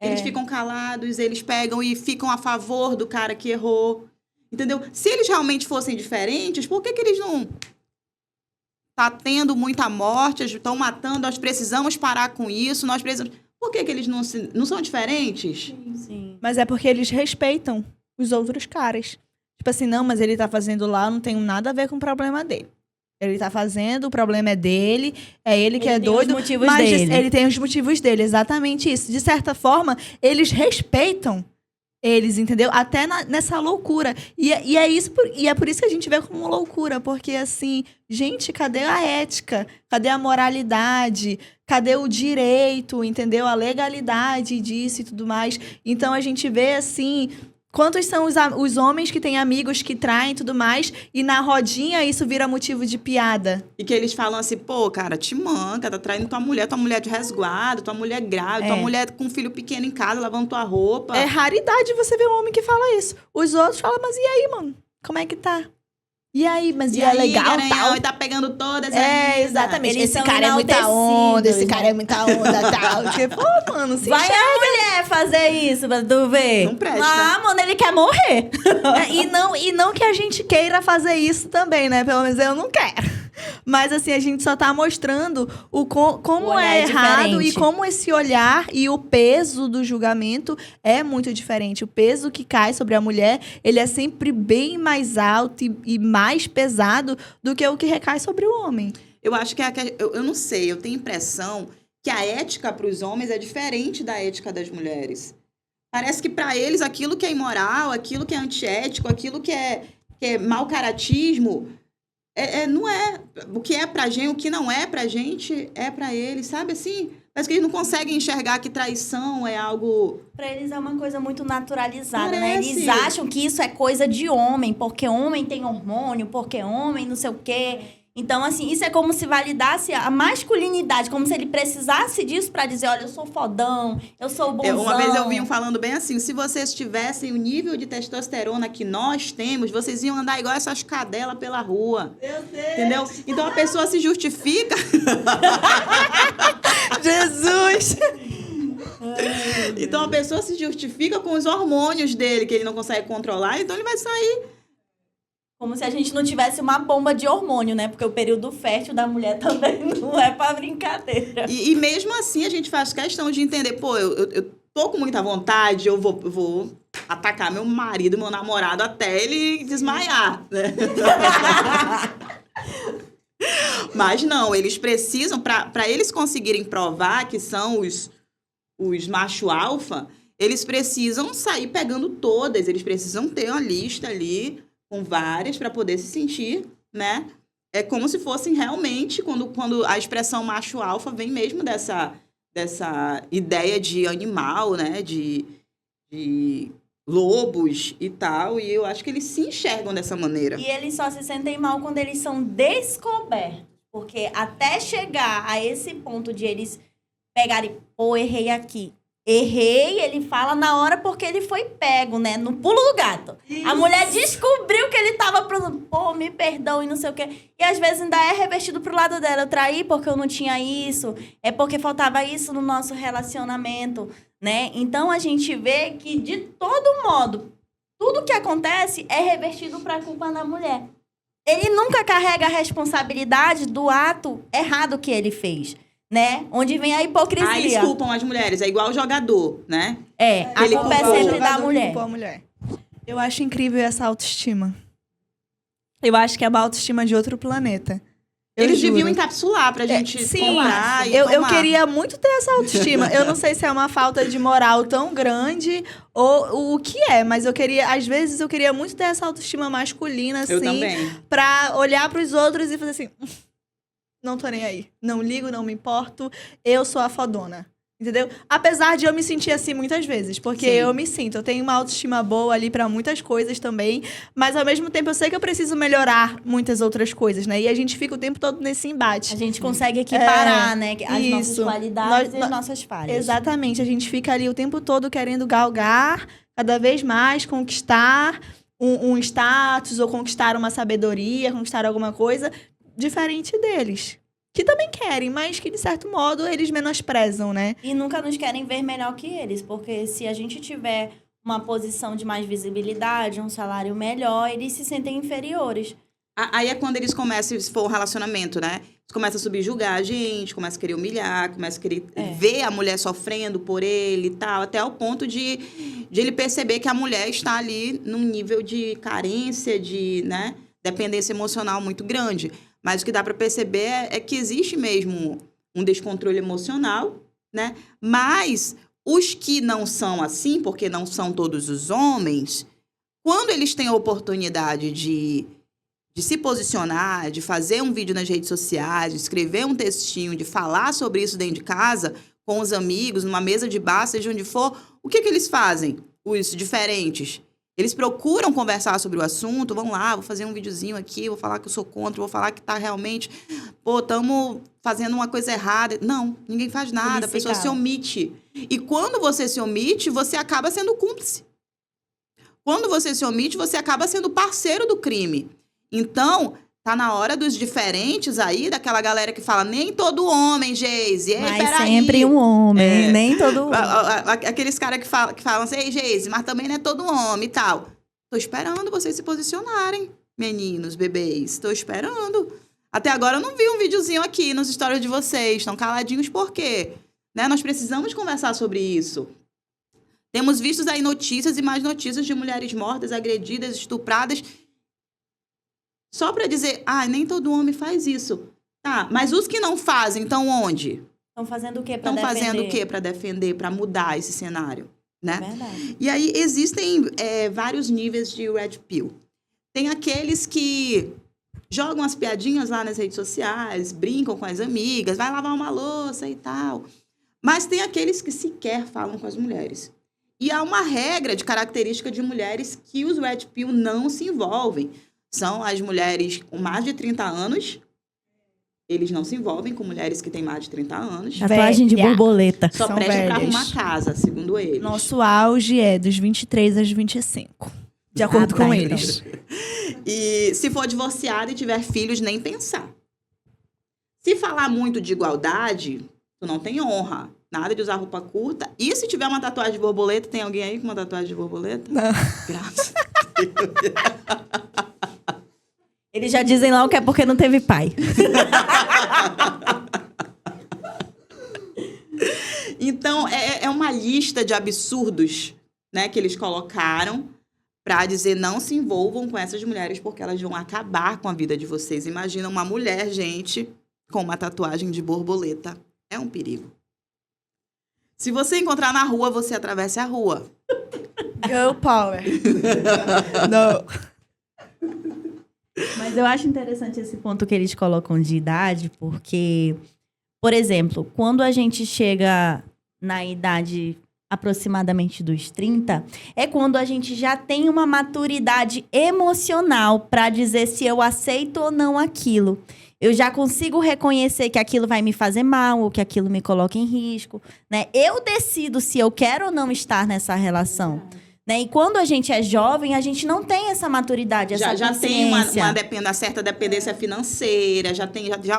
Eles ficam calados, eles pegam e ficam a favor do cara que errou. Entendeu? Se eles realmente fossem diferentes, por que eles não... Tá tendo muita morte, estão matando, nós precisamos parar com isso, nós precisamos... Por que eles não são diferentes? Sim. Mas é porque eles respeitam os outros caras. Tipo assim, não, mas ele tá fazendo lá, não tem nada a ver com o problema dele. Ele tá fazendo, o problema é dele, é ele que Ele é tem doido. os motivos mas dele. ele tem os motivos dele, exatamente isso. De certa forma, eles respeitam eles, entendeu? Até nessa loucura. E é isso, e é por isso que a gente vê como loucura, porque assim, gente, cadê a ética? Cadê a moralidade? Cadê o direito, entendeu? A legalidade disso e tudo mais. Então a gente vê assim, quantos são os homens que têm amigos que traem e tudo mais, e na rodinha isso vira motivo de piada. E que eles falam assim, pô, cara, te manca, tá traindo tua mulher de resguardo, tua mulher grávida, tua mulher com um filho pequeno em casa, lavando tua roupa. É raridade você ver um homem que fala isso. Os outros falam, mas e aí, mano? Como é que tá? E aí, mas e é aí, legal, garanhão, tal? e tá pegando todas as Exatamente. Eles Esse são cara é muita onda, esse enaltecidos, cara é muita onda, tal. Tipo, pô, mano, se Vai a mulher fazer isso pra tu ver. Não presta. Ah, mano, ele quer morrer. E não que a gente queira fazer isso também, né? Pelo menos eu não quero. Mas assim, a gente só tá mostrando como O olhar é é errado diferente. e como esse olhar e o peso do julgamento é muito diferente. O peso que cai sobre a mulher, ele é sempre bem mais alto e mais pesado do que o que recai sobre o homem. Eu acho que eu não sei, eu tenho a impressão que a ética para os homens é diferente da ética das mulheres. Parece que para eles aquilo que é imoral, aquilo que é antiético, aquilo que é mau caratismo, não é. O que é pra gente, o que não é pra gente, é pra eles, sabe assim? Parece que eles não conseguem enxergar que traição é algo... Pra eles é uma coisa muito naturalizada, né? Parece. Eles acham que isso é coisa de homem, porque homem tem hormônio, porque homem não sei o quê. Então, assim, isso é como se validasse a masculinidade, como se ele precisasse disso pra dizer, olha, eu sou fodão, eu sou bonzão. Uma vez eu vi um falando bem assim, se vocês tivessem o nível de testosterona que nós temos, vocês iam andar igual essas cadelas pela rua. Meu Deus! Entendeu? Então a pessoa se justifica... Jesus! Então a pessoa se justifica com os hormônios dele, que ele não consegue controlar, então ele vai sair. Como se a gente não tivesse uma bomba de hormônio, né? Porque o período fértil da mulher também não é pra brincadeira. E mesmo assim a gente faz questão de entender, pô, eu tô com muita vontade, eu vou atacar meu marido, meu namorado, até ele desmaiar, né? Mas não, eles precisam, para eles conseguirem provar que são os macho alfa, eles precisam sair pegando todas, eles precisam ter uma lista ali com várias para poder se sentir, né? É como se fossem realmente, quando a expressão macho alfa vem mesmo dessa ideia de animal, né? De lobos e tal, e eu acho que eles se enxergam dessa maneira. E eles só se sentem mal quando eles são descobertos. Porque até chegar a esse ponto de eles pegarem, pô, errei aqui. Errei, ele fala na hora porque ele foi pego, né? No pulo do gato. Isso. A mulher descobriu que ele tava pô, me perdoe, não sei o quê. E às vezes ainda é revestido pro lado dela. Eu traí porque eu não tinha isso. É porque faltava isso no nosso relacionamento, né? Então a gente vê que de todo modo, tudo que acontece é revertido pra culpa da mulher. Ele nunca carrega a responsabilidade do ato errado que ele fez. Né? Onde vem a hipocrisia. Ah, eles culpam as mulheres, é igual o jogador, né? A Ele culpa é culpou. sempre da Jogador mulher. culpou a mulher. Eu acho incrível essa autoestima. Eu acho que é uma autoestima de outro planeta. Eles juro. deviam encapsular pra gente Sim, comprar e eu tomar. queria muito ter essa autoestima. Eu não sei se é uma falta de moral tão grande ou o que é, mas às vezes eu queria muito ter essa autoestima masculina, assim, Eu também. pra olhar pros outros e fazer assim, não tô nem aí. Não ligo, não me importo. Eu sou a fodona. Entendeu? Apesar de eu me sentir assim muitas vezes. Porque Sim. eu me sinto. Eu tenho uma autoestima boa ali pra muitas coisas também. Mas ao mesmo tempo eu sei que eu preciso melhorar muitas outras coisas, né? E a gente fica o tempo todo nesse embate. A gente consegue equiparar, né? As nossas isso. qualidades e as nossas falhas. Exatamente. A gente fica ali o tempo todo querendo galgar cada vez mais, conquistar um status ou conquistar uma sabedoria, conquistar alguma coisa diferente deles. Que também querem, mas que, de certo modo, eles menosprezam, né? E nunca nos querem ver melhor que eles. Porque se a gente tiver uma posição de mais visibilidade, um salário melhor, eles se sentem inferiores. Aí é quando eles começam, se for um relacionamento, né? Eles começam a subjugar a gente, começam a querer humilhar, começam a querer ver a mulher sofrendo por ele e tal, até o ponto de ele perceber que a mulher está ali num nível de carência, de, né, dependência emocional muito grande. Mas o que dá para perceber é que existe mesmo um descontrole emocional, né? Mas os que não são assim, porque não são todos os homens, quando eles têm a oportunidade de se posicionar, de fazer um vídeo nas redes sociais, de escrever um textinho, de falar sobre isso dentro de casa, com os amigos, numa mesa de bar, seja onde for, o que eles fazem, os diferentes? Eles procuram conversar sobre o assunto, vão lá, vou fazer um videozinho aqui, vou falar que eu sou contra, vou falar que tá realmente, estamos fazendo uma coisa errada. Não, ninguém faz nada, a pessoa se omite. E quando você se omite, você acaba sendo cúmplice. Quando você se omite, você acaba sendo parceiro do crime. Então, tá na hora dos diferentes aí, daquela galera que fala, nem todo homem, Geise. Mas sempre um homem, nem todo homem. Aqueles caras que falam assim, ei, Geise, mas também não é todo homem e tal. Tô esperando vocês se posicionarem, meninos, bebês. Tô esperando. Até agora eu não vi um videozinho aqui nos stories de vocês. Estão caladinhos por quê? Né? Nós precisamos conversar sobre isso. Temos visto aí notícias e mais notícias de mulheres mortas, agredidas, estupradas. Só para dizer, nem todo homem faz isso. Tá, mas os que não fazem, estão onde? Estão fazendo o quê para defender? Estão fazendo o quê para defender, para mudar esse cenário, né? Verdade. E aí existem vários níveis de red pill. Tem aqueles que jogam as piadinhas lá nas redes sociais, brincam com as amigas, vai lavar uma louça e tal. Mas tem aqueles que sequer falam com as mulheres. E há uma regra de característica de mulheres que os red pill não se envolvem. São as mulheres com mais de 30 anos. Eles não se envolvem com mulheres que têm mais de 30 anos. Tatuagem de borboleta. Só São prestam para velhas. arrumar casa, segundo eles. Nosso auge é dos 23 aos 25. De acordo com eles. E se for divorciada e tiver filhos, nem pensar. Se falar muito de igualdade, tu não tem honra. Nada de usar roupa curta. E se tiver uma tatuagem de borboleta, tem alguém aí com uma tatuagem de borboleta? Não. Graças a Deus. Eles já dizem lá o que é porque não teve pai. Então, é uma lista de absurdos, né, que eles colocaram para dizer não se envolvam com essas mulheres porque elas vão acabar com a vida de vocês. Imagina uma mulher, gente, com uma tatuagem de borboleta. É um perigo. Se você encontrar na rua, você atravessa a rua. Girl power. Não. Mas eu acho interessante esse ponto que eles colocam de idade, porque, por exemplo, quando a gente chega na idade aproximadamente dos 30, é quando a gente já tem uma maturidade emocional para dizer se eu aceito ou não aquilo. Eu já consigo reconhecer que aquilo vai me fazer mal, ou que aquilo me coloca em risco, né? Eu decido se eu quero ou não estar nessa relação. Né? E quando a gente é jovem, a gente não tem essa maturidade, essa já tem consciência. uma certa dependência financeira, já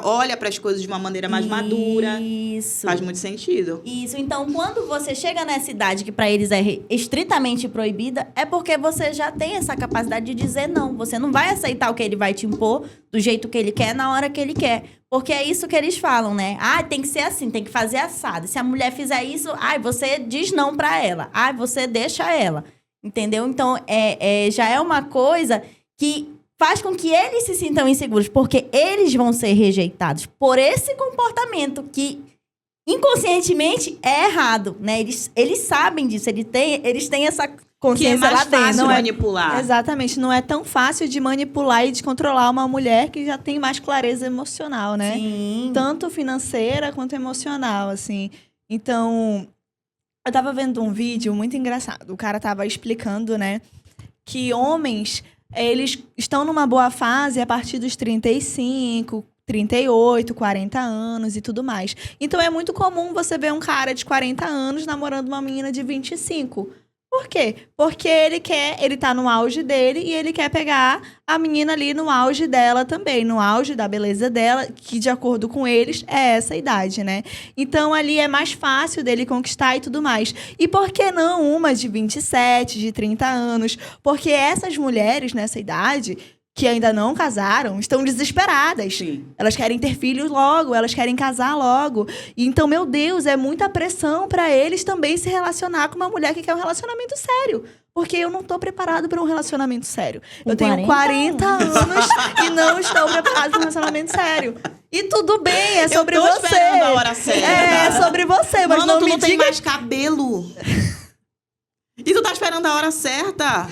olha para as coisas de uma maneira mais madura. Isso. Faz muito sentido. Isso. Então, quando você chega nessa idade que para eles é estritamente proibida, é porque você já tem essa capacidade de dizer não. Você não vai aceitar o que ele vai te impor do jeito que ele quer, na hora que ele quer. Porque é isso que eles falam, né? Tem que ser assim, tem que fazer assado. Se a mulher fizer isso, você diz não para ela. Você deixa ela. Entendeu? Então, já é uma coisa que faz com que eles se sintam inseguros, porque eles vão ser rejeitados por esse comportamento que, inconscientemente, é errado, né? Eles sabem disso, eles têm essa consciência que é mais lá dentro. fácil manipular. Exatamente, não é tão fácil de manipular e de controlar uma mulher que já tem mais clareza emocional, né? Sim. Tanto financeira quanto emocional, assim. Então, eu tava vendo um vídeo muito engraçado. O cara tava explicando, né, que homens, eles estão numa boa fase a partir dos 35, 38, 40 anos e tudo mais. Então, é muito comum você ver um cara de 40 anos namorando uma menina de 25. Por quê? Porque ele tá no auge dele e ele quer pegar a menina ali no auge dela também, no auge da beleza dela, que de acordo com eles é essa idade, né? Então ali é mais fácil dele conquistar e tudo mais. E por que não uma de 27, de 30 anos? Porque essas mulheres nessa idade que ainda não casaram, estão desesperadas. Sim. Elas querem ter filhos logo, elas querem casar logo. E então, meu Deus, é muita pressão para eles também se relacionar com uma mulher que quer um relacionamento sério. Porque eu não tô preparado para um relacionamento sério. Eu tenho 40 anos e não estou preparado para um relacionamento sério. E tudo bem, é sobre eu tô você. esperando a hora certa. É sobre você, mas Mano, não tu me não tem diga... mais cabelo. E tu tá esperando a hora certa.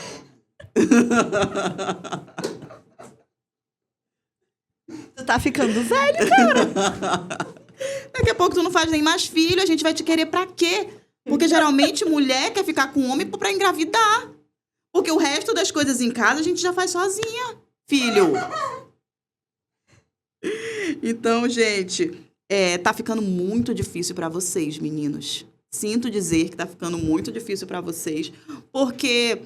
Tu tá ficando velho, cara. Daqui a pouco tu não faz nem mais filho, a gente vai te querer pra quê? Porque geralmente mulher quer ficar com homem pra engravidar. Porque o resto das coisas em casa a gente já faz sozinha, filho. Então, gente, tá ficando muito difícil pra vocês, meninos. Sinto dizer que tá ficando muito difícil pra vocês, porque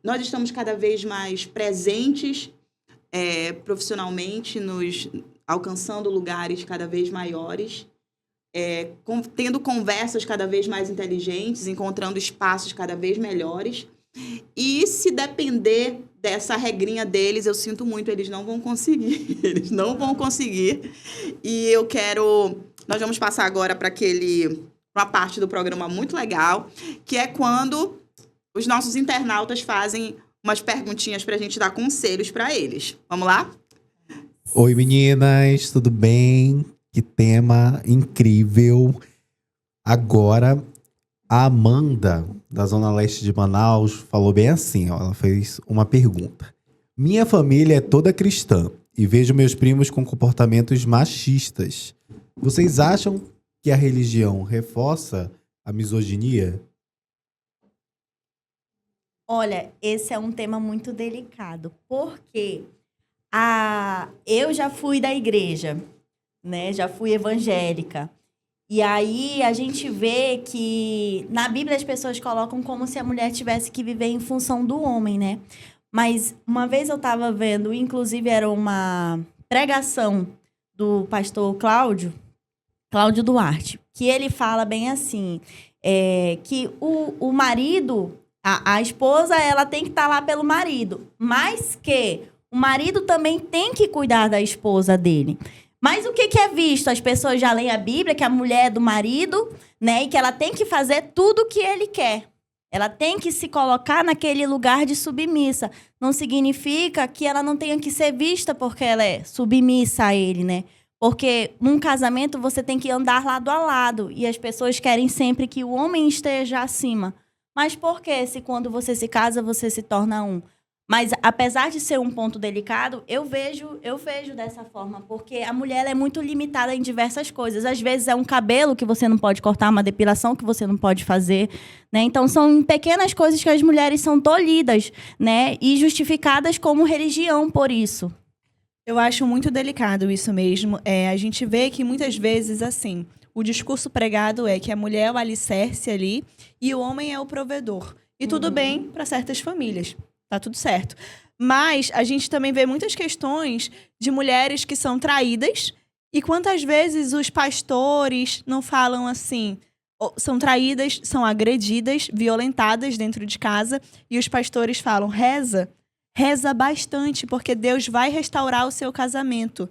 nós estamos cada vez mais presentes profissionalmente, nos alcançando lugares cada vez maiores, tendo conversas cada vez mais inteligentes, encontrando espaços cada vez melhores. E se depender dessa regrinha deles, eu sinto muito, eles não vão conseguir. Eles não vão conseguir. E nós vamos passar agora para uma parte do programa muito legal, que é quando os nossos internautas fazem umas perguntinhas pra gente dar conselhos pra eles. Vamos lá? Oi, meninas, tudo bem? Que tema incrível. Agora, a Amanda, da Zona Leste de Manaus, falou bem assim, ó, ela fez uma pergunta. Minha família é toda cristã e vejo meus primos com comportamentos machistas. Vocês acham que a religião reforça a misoginia? Olha, esse é um tema muito delicado, porque eu já fui da igreja, né? Já fui evangélica. E aí a gente vê que na Bíblia as pessoas colocam como se a mulher tivesse que viver em função do homem, né? Mas uma vez eu estava vendo, inclusive era uma pregação do pastor Cláudio Duarte, que ele fala bem assim, que o marido... A esposa, ela tem que estar lá pelo marido, mas que o marido também tem que cuidar da esposa dele. Mas o que é visto? As pessoas já leem a Bíblia, que a mulher é do marido, né? E que ela tem que fazer tudo o que ele quer. Ela tem que se colocar naquele lugar de submissa. Não significa que ela não tenha que ser vista porque ela é submissa a ele, né? Porque num casamento você tem que andar lado a lado. E as pessoas querem sempre que o homem esteja acima. Mas por que, se quando você se casa, você se torna um? Mas, apesar de ser um ponto delicado, eu vejo dessa forma, porque a mulher ela é muito limitada em diversas coisas. Às vezes é um cabelo que você não pode cortar, uma depilação que você não pode fazer, né? Então, são pequenas coisas que as mulheres são tolhidas, né? E justificadas como religião por isso. Eu acho muito delicado isso mesmo. A gente vê que muitas vezes, assim... O discurso pregado é que a mulher é o alicerce ali e o homem é o provedor. E tudo bem para certas famílias, tá tudo certo. Mas a gente também vê muitas questões de mulheres que são traídas e quantas vezes os pastores não falam assim, são traídas, são agredidas, violentadas dentro de casa e os pastores falam, reza bastante porque Deus vai restaurar o seu casamento.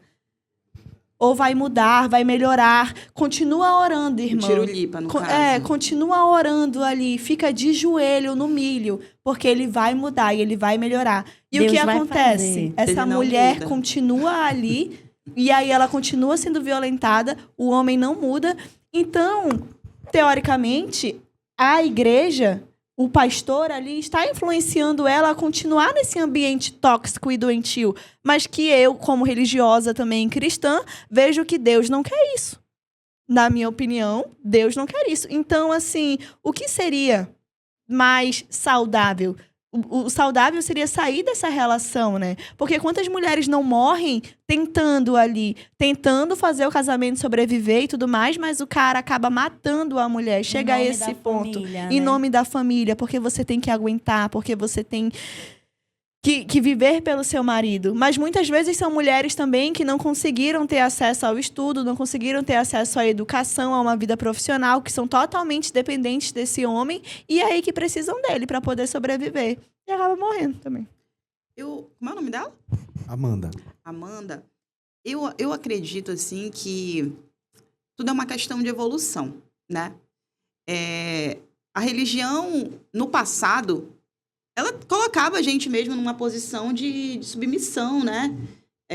Ou vai mudar, vai melhorar. Continua orando, irmão. Tirulipa, no caso. Continua orando ali. Fica de joelho no milho. Porque ele vai mudar e ele vai melhorar. E Deus o que vai acontece? fazer. Essa Ele não mulher muda. continua ali. E aí ela continua sendo violentada. O homem não muda. Então, teoricamente, a igreja... O pastor ali está influenciando ela a continuar nesse ambiente tóxico e doentio. Mas que eu, como religiosa também cristã, vejo que Deus não quer isso. Na minha opinião, Deus não quer isso. Então, assim, o que seria mais saudável? o saudável seria sair dessa relação, né? Porque quantas mulheres não morrem tentando fazer o casamento sobreviver e tudo mais, mas o cara acaba matando a mulher. Chega a esse ponto. Em nome da família, porque você tem que aguentar, porque você tem que viver pelo seu marido. Mas muitas vezes são mulheres também que não conseguiram ter acesso ao estudo, não conseguiram ter acesso à educação, a uma vida profissional, que são totalmente dependentes desse homem e aí que precisam dele para poder sobreviver. E acaba morrendo também. Como é o nome dela? Amanda. Amanda. Eu acredito, assim, que tudo é uma questão de evolução, né? A religião, no passado, ela colocava a gente mesmo numa posição de submissão, né?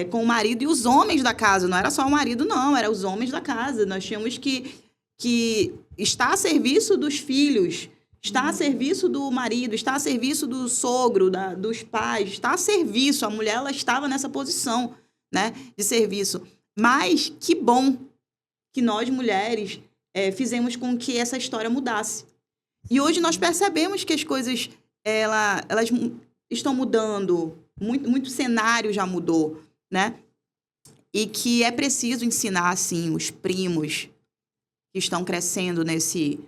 Com o marido e os homens da casa. Não era só o marido, não. Era os homens da casa. Nós tínhamos que estar a serviço dos filhos, estar a serviço do marido, estar a serviço do sogro, dos pais, estar a serviço. A mulher, ela estava nessa posição, né? De serviço. Mas que bom que nós, mulheres, fizemos com que essa história mudasse. E hoje nós percebemos que as coisas... elas estão mudando, muito cenário já mudou, né? E que é preciso ensinar, assim, os primos que estão crescendo nesse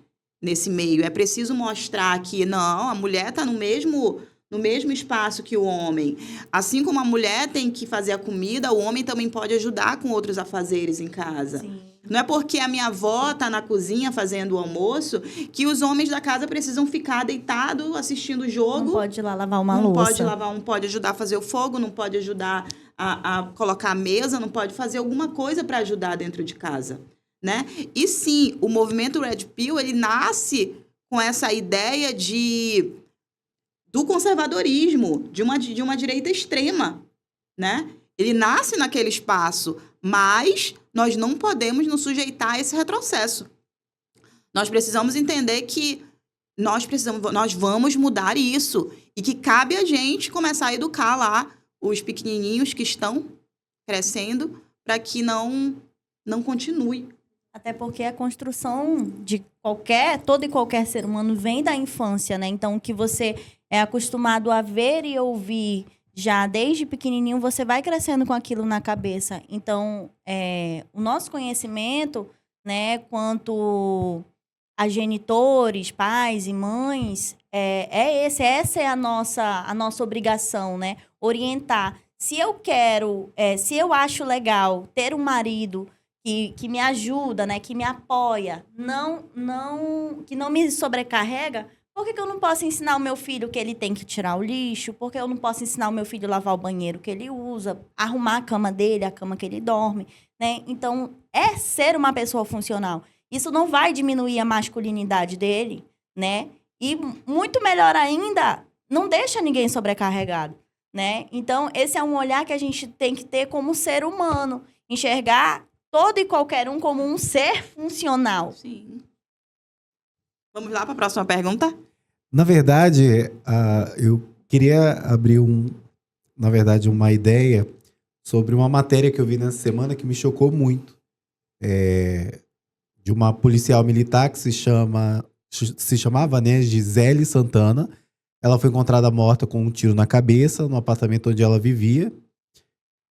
meio. É preciso mostrar que, não, a mulher está no mesmo espaço que o homem. Assim como a mulher tem que fazer a comida, o homem também pode ajudar com outros afazeres em casa. Sim. Não é porque a minha avó está na cozinha fazendo o almoço que os homens da casa precisam ficar deitados assistindo o jogo. Não pode ir lá lavar uma não louça. Não pode ajudar a fazer o fogo, não pode ajudar a colocar a mesa, não pode fazer alguma coisa para ajudar dentro de casa, né? E sim, o movimento Red Pill, ele nasce com essa ideia do conservadorismo, de uma direita extrema, né? Ele nasce naquele espaço, mas nós não podemos nos sujeitar a esse retrocesso. Nós precisamos entender que nós vamos mudar isso e que cabe a gente começar a educar lá os pequenininhos que estão crescendo para que não continue. Até porque a construção de todo e qualquer ser humano vem da infância, né? Então, o que você é acostumado a ver e ouvir já desde pequenininho, você vai crescendo com aquilo na cabeça. Então, o nosso conhecimento, né, quanto a genitores, pais e mães, essa é a nossa obrigação, né? Orientar. Se eu acho legal ter um marido que me ajuda, né, que me apoia, que não me sobrecarrega, por que eu não posso ensinar o meu filho que ele tem que tirar o lixo? Por que eu não posso ensinar o meu filho a lavar o banheiro que ele usa, arrumar a cama dele, a cama que ele dorme, né? Então, ser uma pessoa funcional. Isso não vai diminuir a masculinidade dele, né? E, muito melhor ainda, não deixa ninguém sobrecarregado, né? Então, esse é um olhar que a gente tem que ter como ser humano. Enxergar todo e qualquer um como um ser funcional. Sim. Vamos lá para a próxima pergunta? Na verdade, eu queria abrir uma ideia sobre uma matéria que eu vi nessa semana que me chocou muito. De uma policial militar que se chamava, né, Gisele Santana. Ela foi encontrada morta com um tiro na cabeça no apartamento onde ela vivia.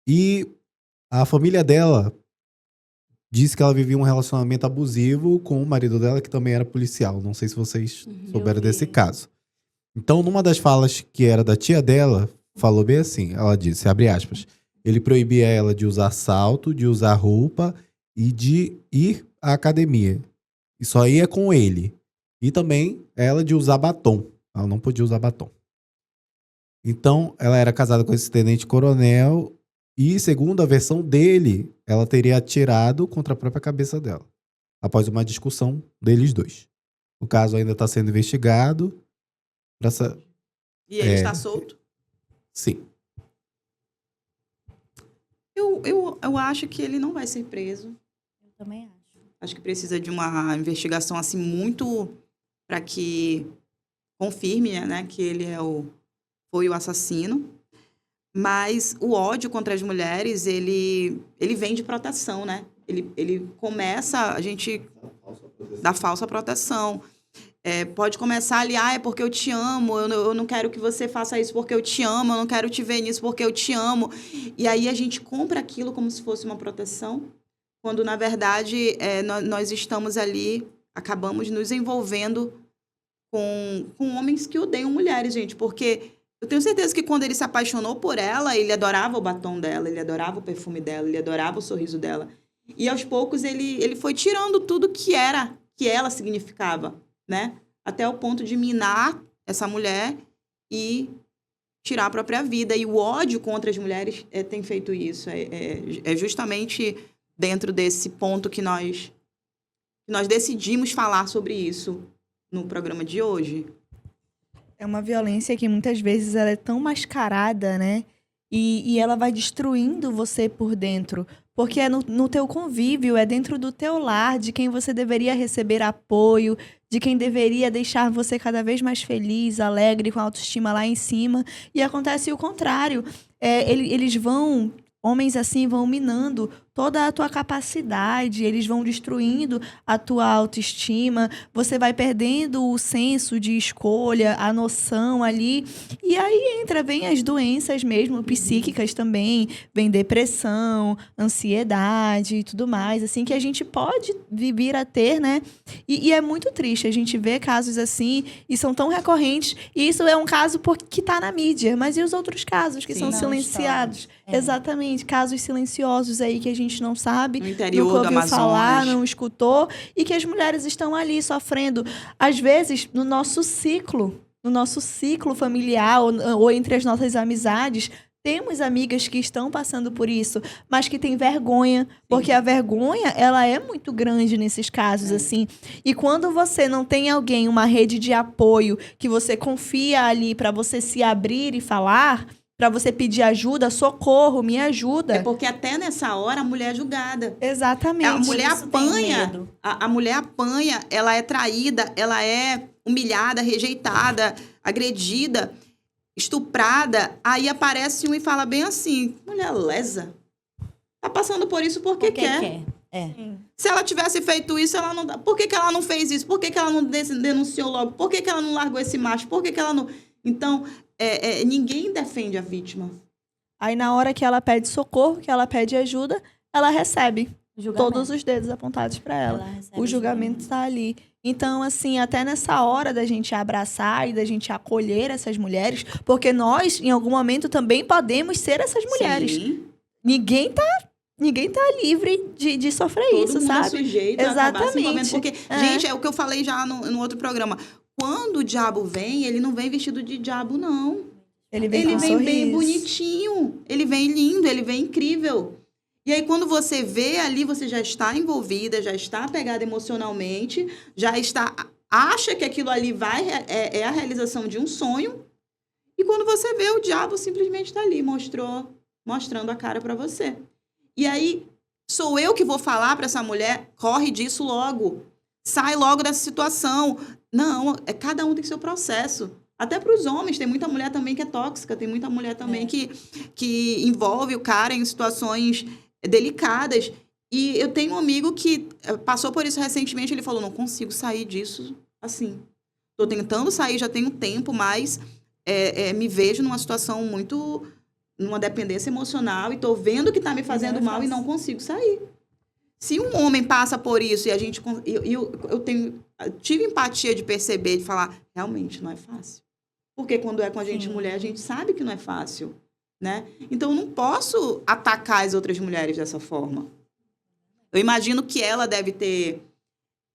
E a família dela disse que ela vivia um relacionamento abusivo com o marido dela, que também era policial. Não sei se vocês souberam desse caso. Então, numa das falas que era da tia dela, falou bem assim. Ela disse, abre aspas, ele proibia ela de usar salto, de usar roupa e de ir à academia. E só ia com ele. E também ela de usar batom. Ela não podia usar batom. Então, ela era casada com esse tenente-coronel. E, segundo a versão dele, ela teria atirado contra a própria cabeça dela, após uma discussão deles dois. O caso ainda está sendo investigado. E ele está solto? Sim. Eu acho que ele não vai ser preso. Eu também acho. Acho que precisa de uma investigação assim muito para que confirme, né, que ele foi o assassino. Mas o ódio contra as mulheres, ele vem de proteção, né? Ele começa, a gente, da falsa proteção. pode começar ali, é porque eu te amo, eu não quero que você faça isso porque eu te amo, eu não quero te ver nisso porque eu te amo. E aí a gente compra aquilo como se fosse uma proteção, quando na verdade nós estamos ali, acabamos nos envolvendo com homens que odeiam mulheres, gente, porque eu tenho certeza que quando ele se apaixonou por ela, ele adorava o batom dela, ele adorava o perfume dela, ele adorava o sorriso dela. E aos poucos ele foi tirando tudo que ela significava, né? Até o ponto de minar essa mulher e tirar a própria vida. E o ódio contra as mulheres tem feito isso. É justamente dentro desse ponto que nós decidimos falar sobre isso no programa de hoje. É uma violência que muitas vezes ela é tão mascarada, né? E ela vai destruindo você por dentro. Porque é no teu convívio, é dentro do teu lar, de quem você deveria receber apoio, de quem deveria deixar você cada vez mais feliz, alegre, com a autoestima lá em cima. E acontece o contrário. Homens assim vão minando toda a tua capacidade, eles vão destruindo a tua autoestima, você vai perdendo o senso de escolha, a noção ali, e aí vem as doenças mesmo, psíquicas também, vem depressão, ansiedade e tudo mais, assim, que a gente pode vir a ter, né? E é muito triste a gente ver casos assim, e são tão recorrentes, e isso é um caso que tá na mídia, mas e os outros casos que são silenciados? Exatamente, casos silenciosos aí que a gente não sabe, no interior nunca do ouviu falar, Amazonas, não escutou, e que as mulheres estão ali sofrendo, às vezes, no nosso ciclo familiar ou entre as nossas amizades. Temos amigas que estão passando por isso, mas que têm vergonha, porque a vergonha, ela é muito grande nesses casos, assim. E quando você não tem alguém, uma rede de apoio, que você confia ali para você se abrir e falar, para você pedir ajuda, socorro, me ajuda. É porque até nessa hora a mulher é julgada. Exatamente. A mulher apanha, a mulher apanha, ela é traída, ela é humilhada, rejeitada, agredida, estuprada. Aí aparece um e fala bem assim, mulher lesa. Tá passando por isso porque quer. Se ela tivesse feito isso, ela não... Por que ela não fez isso? Por que ela não denunciou logo? Por que ela não largou esse macho? Por que ela não... Então... ninguém defende a vítima. Aí, na hora que ela pede socorro, que ela pede ajuda, ela recebe todos os dedos apontados para ela. O julgamento está ali. Então, assim, até nessa hora da gente abraçar e da gente acolher essas mulheres, porque nós, em algum momento, também podemos ser essas mulheres. Sim. Ninguém tá livre de sofrer Todo isso, mundo sabe? é sujeito a acabar se envolvendo. Porque, gente, é o que eu falei já no outro programa. Quando o diabo vem, ele não vem vestido de diabo, não. Ele vem bem bonitinho. Ele vem lindo, ele vem incrível. E aí, quando você vê ali, você já está envolvida, já está apegada emocionalmente, acha que aquilo ali é a realização de um sonho. E quando você vê, o diabo simplesmente está ali, mostrando a cara para você. E aí, sou eu que vou falar para essa mulher, corre disso logo. Sai logo dessa situação. Não, cada um tem seu processo. Até para os homens, tem muita mulher também que é tóxica, tem muita mulher também que envolve o cara em situações delicadas. E eu tenho um amigo que passou por isso recentemente, ele falou, não consigo sair disso assim. Estou tentando sair, já tem um tempo, mas me vejo numa situação numa dependência emocional e estou vendo que está me fazendo mal e não consigo sair. Se um homem passa por isso e a gente... Eu tive empatia de perceber, de falar, realmente não é fácil. Porque quando é com a gente mulher, a gente sabe que não é fácil, né? Então, eu não posso atacar as outras mulheres dessa forma. Eu imagino que ela deve ter...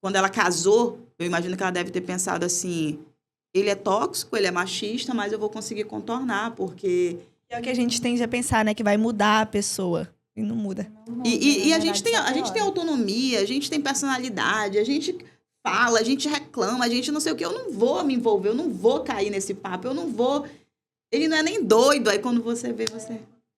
Quando ela casou, eu imagino que ela deve ter pensado assim, ele é tóxico, ele é machista, mas eu vou conseguir contornar, porque... É o que a gente tende a pensar, né? Que vai mudar a pessoa. E não muda. E a gente tem autonomia, a gente tem personalidade, a gente fala, a gente reclama, a gente não sei o que. Eu não vou me envolver, eu não vou cair nesse papo, eu não vou... Ele não é nem doido, aí quando você vê,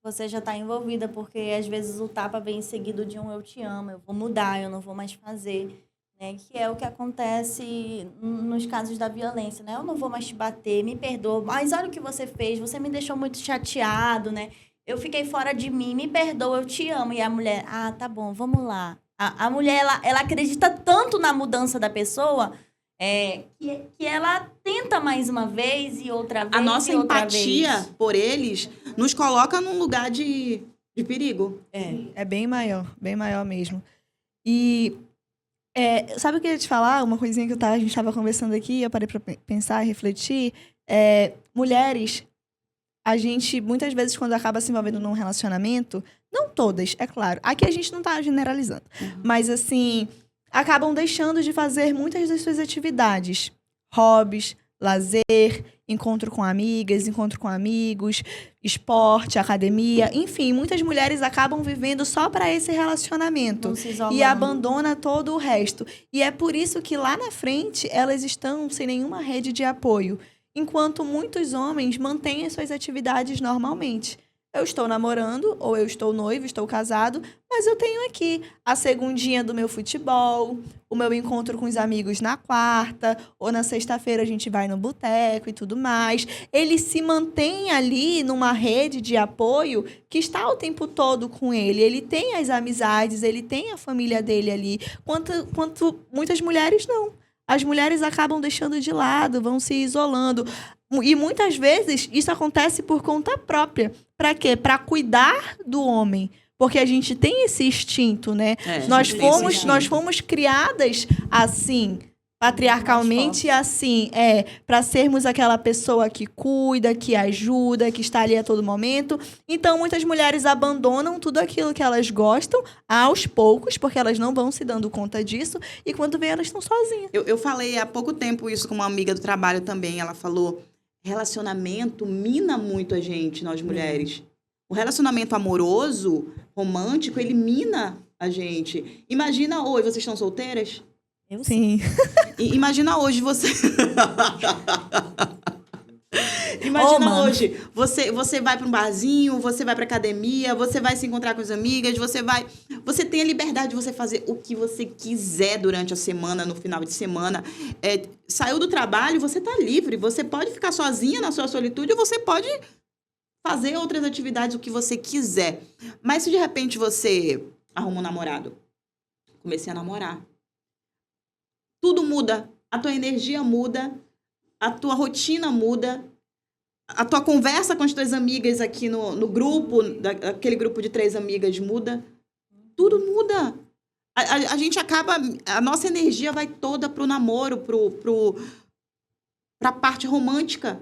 Você já tá envolvida, porque às vezes o tapa vem seguido de um eu te amo, eu vou mudar, eu não vou mais fazer, né? Que é o que acontece nos casos da violência, né? Eu não vou mais te bater, me perdoa, mas olha o que você fez, você me deixou muito chateado, né? Eu fiquei fora de mim, me perdoa, eu te amo. E a mulher, tá bom, vamos lá. A mulher, ela acredita tanto na mudança da pessoa que ela tenta mais uma vez e outra vez A nossa e outra empatia vez. por eles nos coloca num lugar de perigo. É bem maior mesmo. E sabe o que eu ia te falar? Uma coisinha que a gente estava conversando aqui, eu parei para pensar, refletir. Mulheres, a gente, muitas vezes, quando acaba se envolvendo num relacionamento, não todas, é claro. Aqui a gente não tá generalizando. Mas, assim, acabam deixando de fazer muitas das suas atividades. Hobbies, lazer, encontro com amigas, encontro com amigos, esporte, academia. Enfim, muitas mulheres acabam vivendo só para esse relacionamento. Vão se isolando. E abandona todo o resto. E é por isso que lá na frente elas estão sem nenhuma rede de apoio. Enquanto muitos homens mantêm as suas atividades normalmente. Eu estou namorando, ou eu estou noivo, estou casado, mas eu tenho aqui a segundinha do meu futebol, o meu encontro com os amigos na quarta, ou na sexta-feira a gente vai no boteco e tudo mais. Ele se mantém ali numa rede de apoio que está o tempo todo com ele. Ele tem as amizades, ele tem a família dele ali, quanto muitas mulheres não. As mulheres acabam deixando de lado, vão se isolando. E muitas vezes isso acontece por conta própria. Para quê? Para cuidar do homem. Porque a gente tem esse instinto, né? Nós fomos criadas assim, patriarcalmente assim, para sermos aquela pessoa que cuida, que ajuda, que está ali a todo momento. Então, muitas mulheres abandonam tudo aquilo que elas gostam aos poucos, porque elas não vão se dando conta disso, e quando vem, elas estão sozinhas. Eu falei há pouco tempo isso com uma amiga do trabalho também. Ela falou, relacionamento mina muito a gente, nós mulheres. O relacionamento amoroso, romântico, ele mina a gente. Imagina hoje, vocês estão solteiras? Eu Sim. Imagina hoje você... Imagina hoje, você vai para um barzinho, você vai para academia, você vai se encontrar com as amigas, você tem a liberdade de você fazer o que você quiser durante a semana, no final de semana. Saiu do trabalho, você tá livre, você pode ficar sozinha na sua solitude ou você pode fazer outras atividades, o que você quiser. Mas se de repente você arruma um namorado, comecei a namorar, tudo muda, a tua energia muda, a tua rotina muda, a tua conversa com as tuas amigas aqui no grupo, aquele grupo de 3 amigas muda, tudo muda. A gente acaba, a nossa energia vai toda pro namoro, pra parte romântica.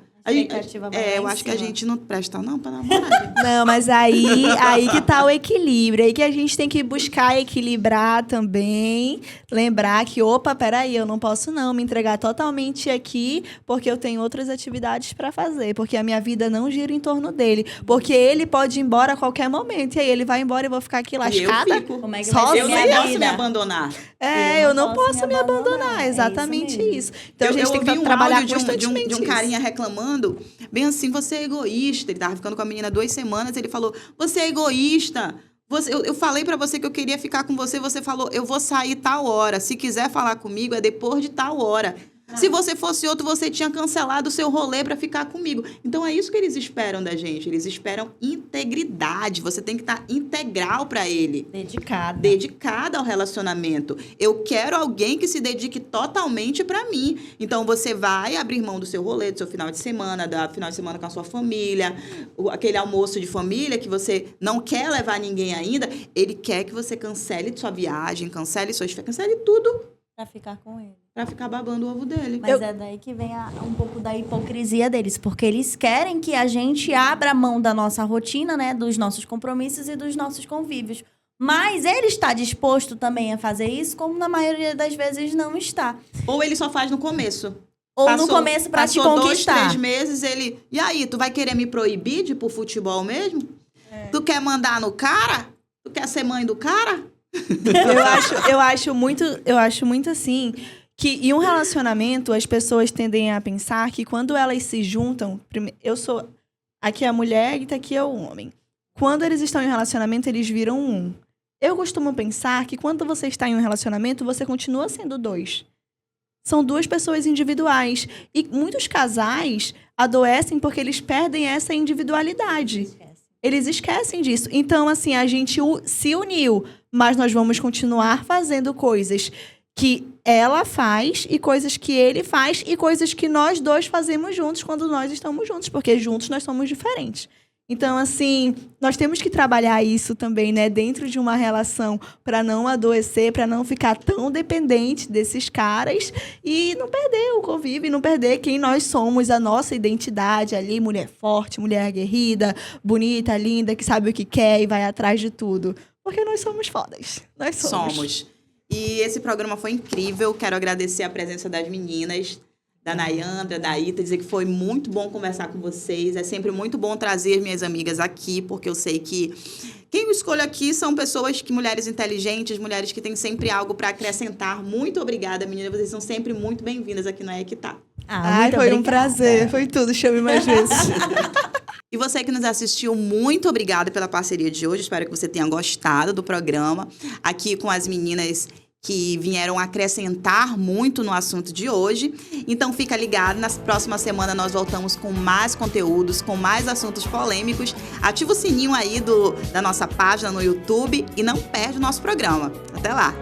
Eu acho que a gente não presta não pra namorar. Não, mas aí que tá o equilíbrio. Aí que a gente tem que buscar equilibrar também. Lembrar que, peraí, eu não posso não me entregar totalmente aqui, porque eu tenho outras atividades pra fazer. Porque a minha vida não gira em torno dele. Porque ele pode ir embora a qualquer momento. E aí ele vai embora e eu vou ficar aqui lascada. Como é que vai ser Eu não minha posso vida? me abandonar. Eu não posso me abandonar. É Exatamente isso isso. Então a gente tem que ouvi trabalhar áudio constantemente de um carinha reclamando, bem assim, você é egoísta. Ele tava ficando com a menina 2 semanas, ele falou, você é egoísta. Eu falei pra você que eu queria ficar com você, você falou, eu vou sair tal hora. Se quiser falar comigo, é depois de tal hora. Se você fosse outro, você tinha cancelado o seu rolê pra ficar comigo. Então, é isso que eles esperam da gente. Eles esperam integridade. Você tem que estar integral pra ele. Dedicada ao relacionamento. Eu quero alguém que se dedique totalmente pra mim. Então, você vai abrir mão do seu rolê, do seu final de semana, da final de semana com a sua família, aquele almoço de família que você não quer levar ninguém ainda. Ele quer que você cancele sua viagem, cancele suas férias, cancele tudo. Pra ficar com ele. Pra ficar babando o ovo dele. Mas é daí que vem um pouco da hipocrisia deles. Porque eles querem que a gente abra mão da nossa rotina, né? Dos nossos compromissos e dos nossos convívios. Mas ele está disposto também a fazer isso, como na maioria das vezes não está. Ou ele só faz no começo. Ou no começo pra te conquistar. Passou 2, 3 meses, ele... E aí, tu vai querer me proibir de ir pro futebol mesmo? Tu quer mandar no cara? Tu quer ser mãe do cara? Eu acho muito assim que em um relacionamento as pessoas tendem a pensar que quando elas se juntam, eu sou aqui a mulher e aqui é o homem. Quando eles estão em um relacionamento, eles viram um. Eu costumo pensar que quando você está em um relacionamento, você continua sendo 2. São 2 pessoas individuais. E muitos casais adoecem porque eles perdem essa individualidade. Eles esquecem disso. Então, assim, a gente se uniu, mas nós vamos continuar fazendo coisas que ela faz e coisas que ele faz e coisas que nós dois fazemos juntos quando nós estamos juntos, porque juntos nós somos diferentes. Então, assim, nós temos que trabalhar isso também, né, dentro de uma relação para não adoecer, para não ficar tão dependente desses caras e não perder o convívio, não perder quem nós somos, a nossa identidade ali, mulher forte, mulher aguerrida, bonita, linda, que sabe o que quer e vai atrás de tudo. Porque nós somos fodas. Nós somos. E esse programa foi incrível. Quero agradecer a presença das meninas, da Nayandra, da Ita, dizer que foi muito bom conversar com vocês. É sempre muito bom trazer minhas amigas aqui, porque eu sei que quem eu escolho aqui são pessoas, mulheres inteligentes, mulheres que têm sempre algo para acrescentar. Muito obrigada, meninas. Vocês são sempre muito bem-vindas aqui no É Que Tá. Ai, foi um prazer. Foi tudo. Chame mais vezes. E você que nos assistiu, muito obrigada pela parceria de hoje. Espero que você tenha gostado do programa. Aqui com as meninas que vieram acrescentar muito no assunto de hoje. Então fica ligado, na próxima semana nós voltamos com mais conteúdos, com mais assuntos polêmicos. Ativa o sininho aí da nossa página no YouTube e não perde o nosso programa. Até lá!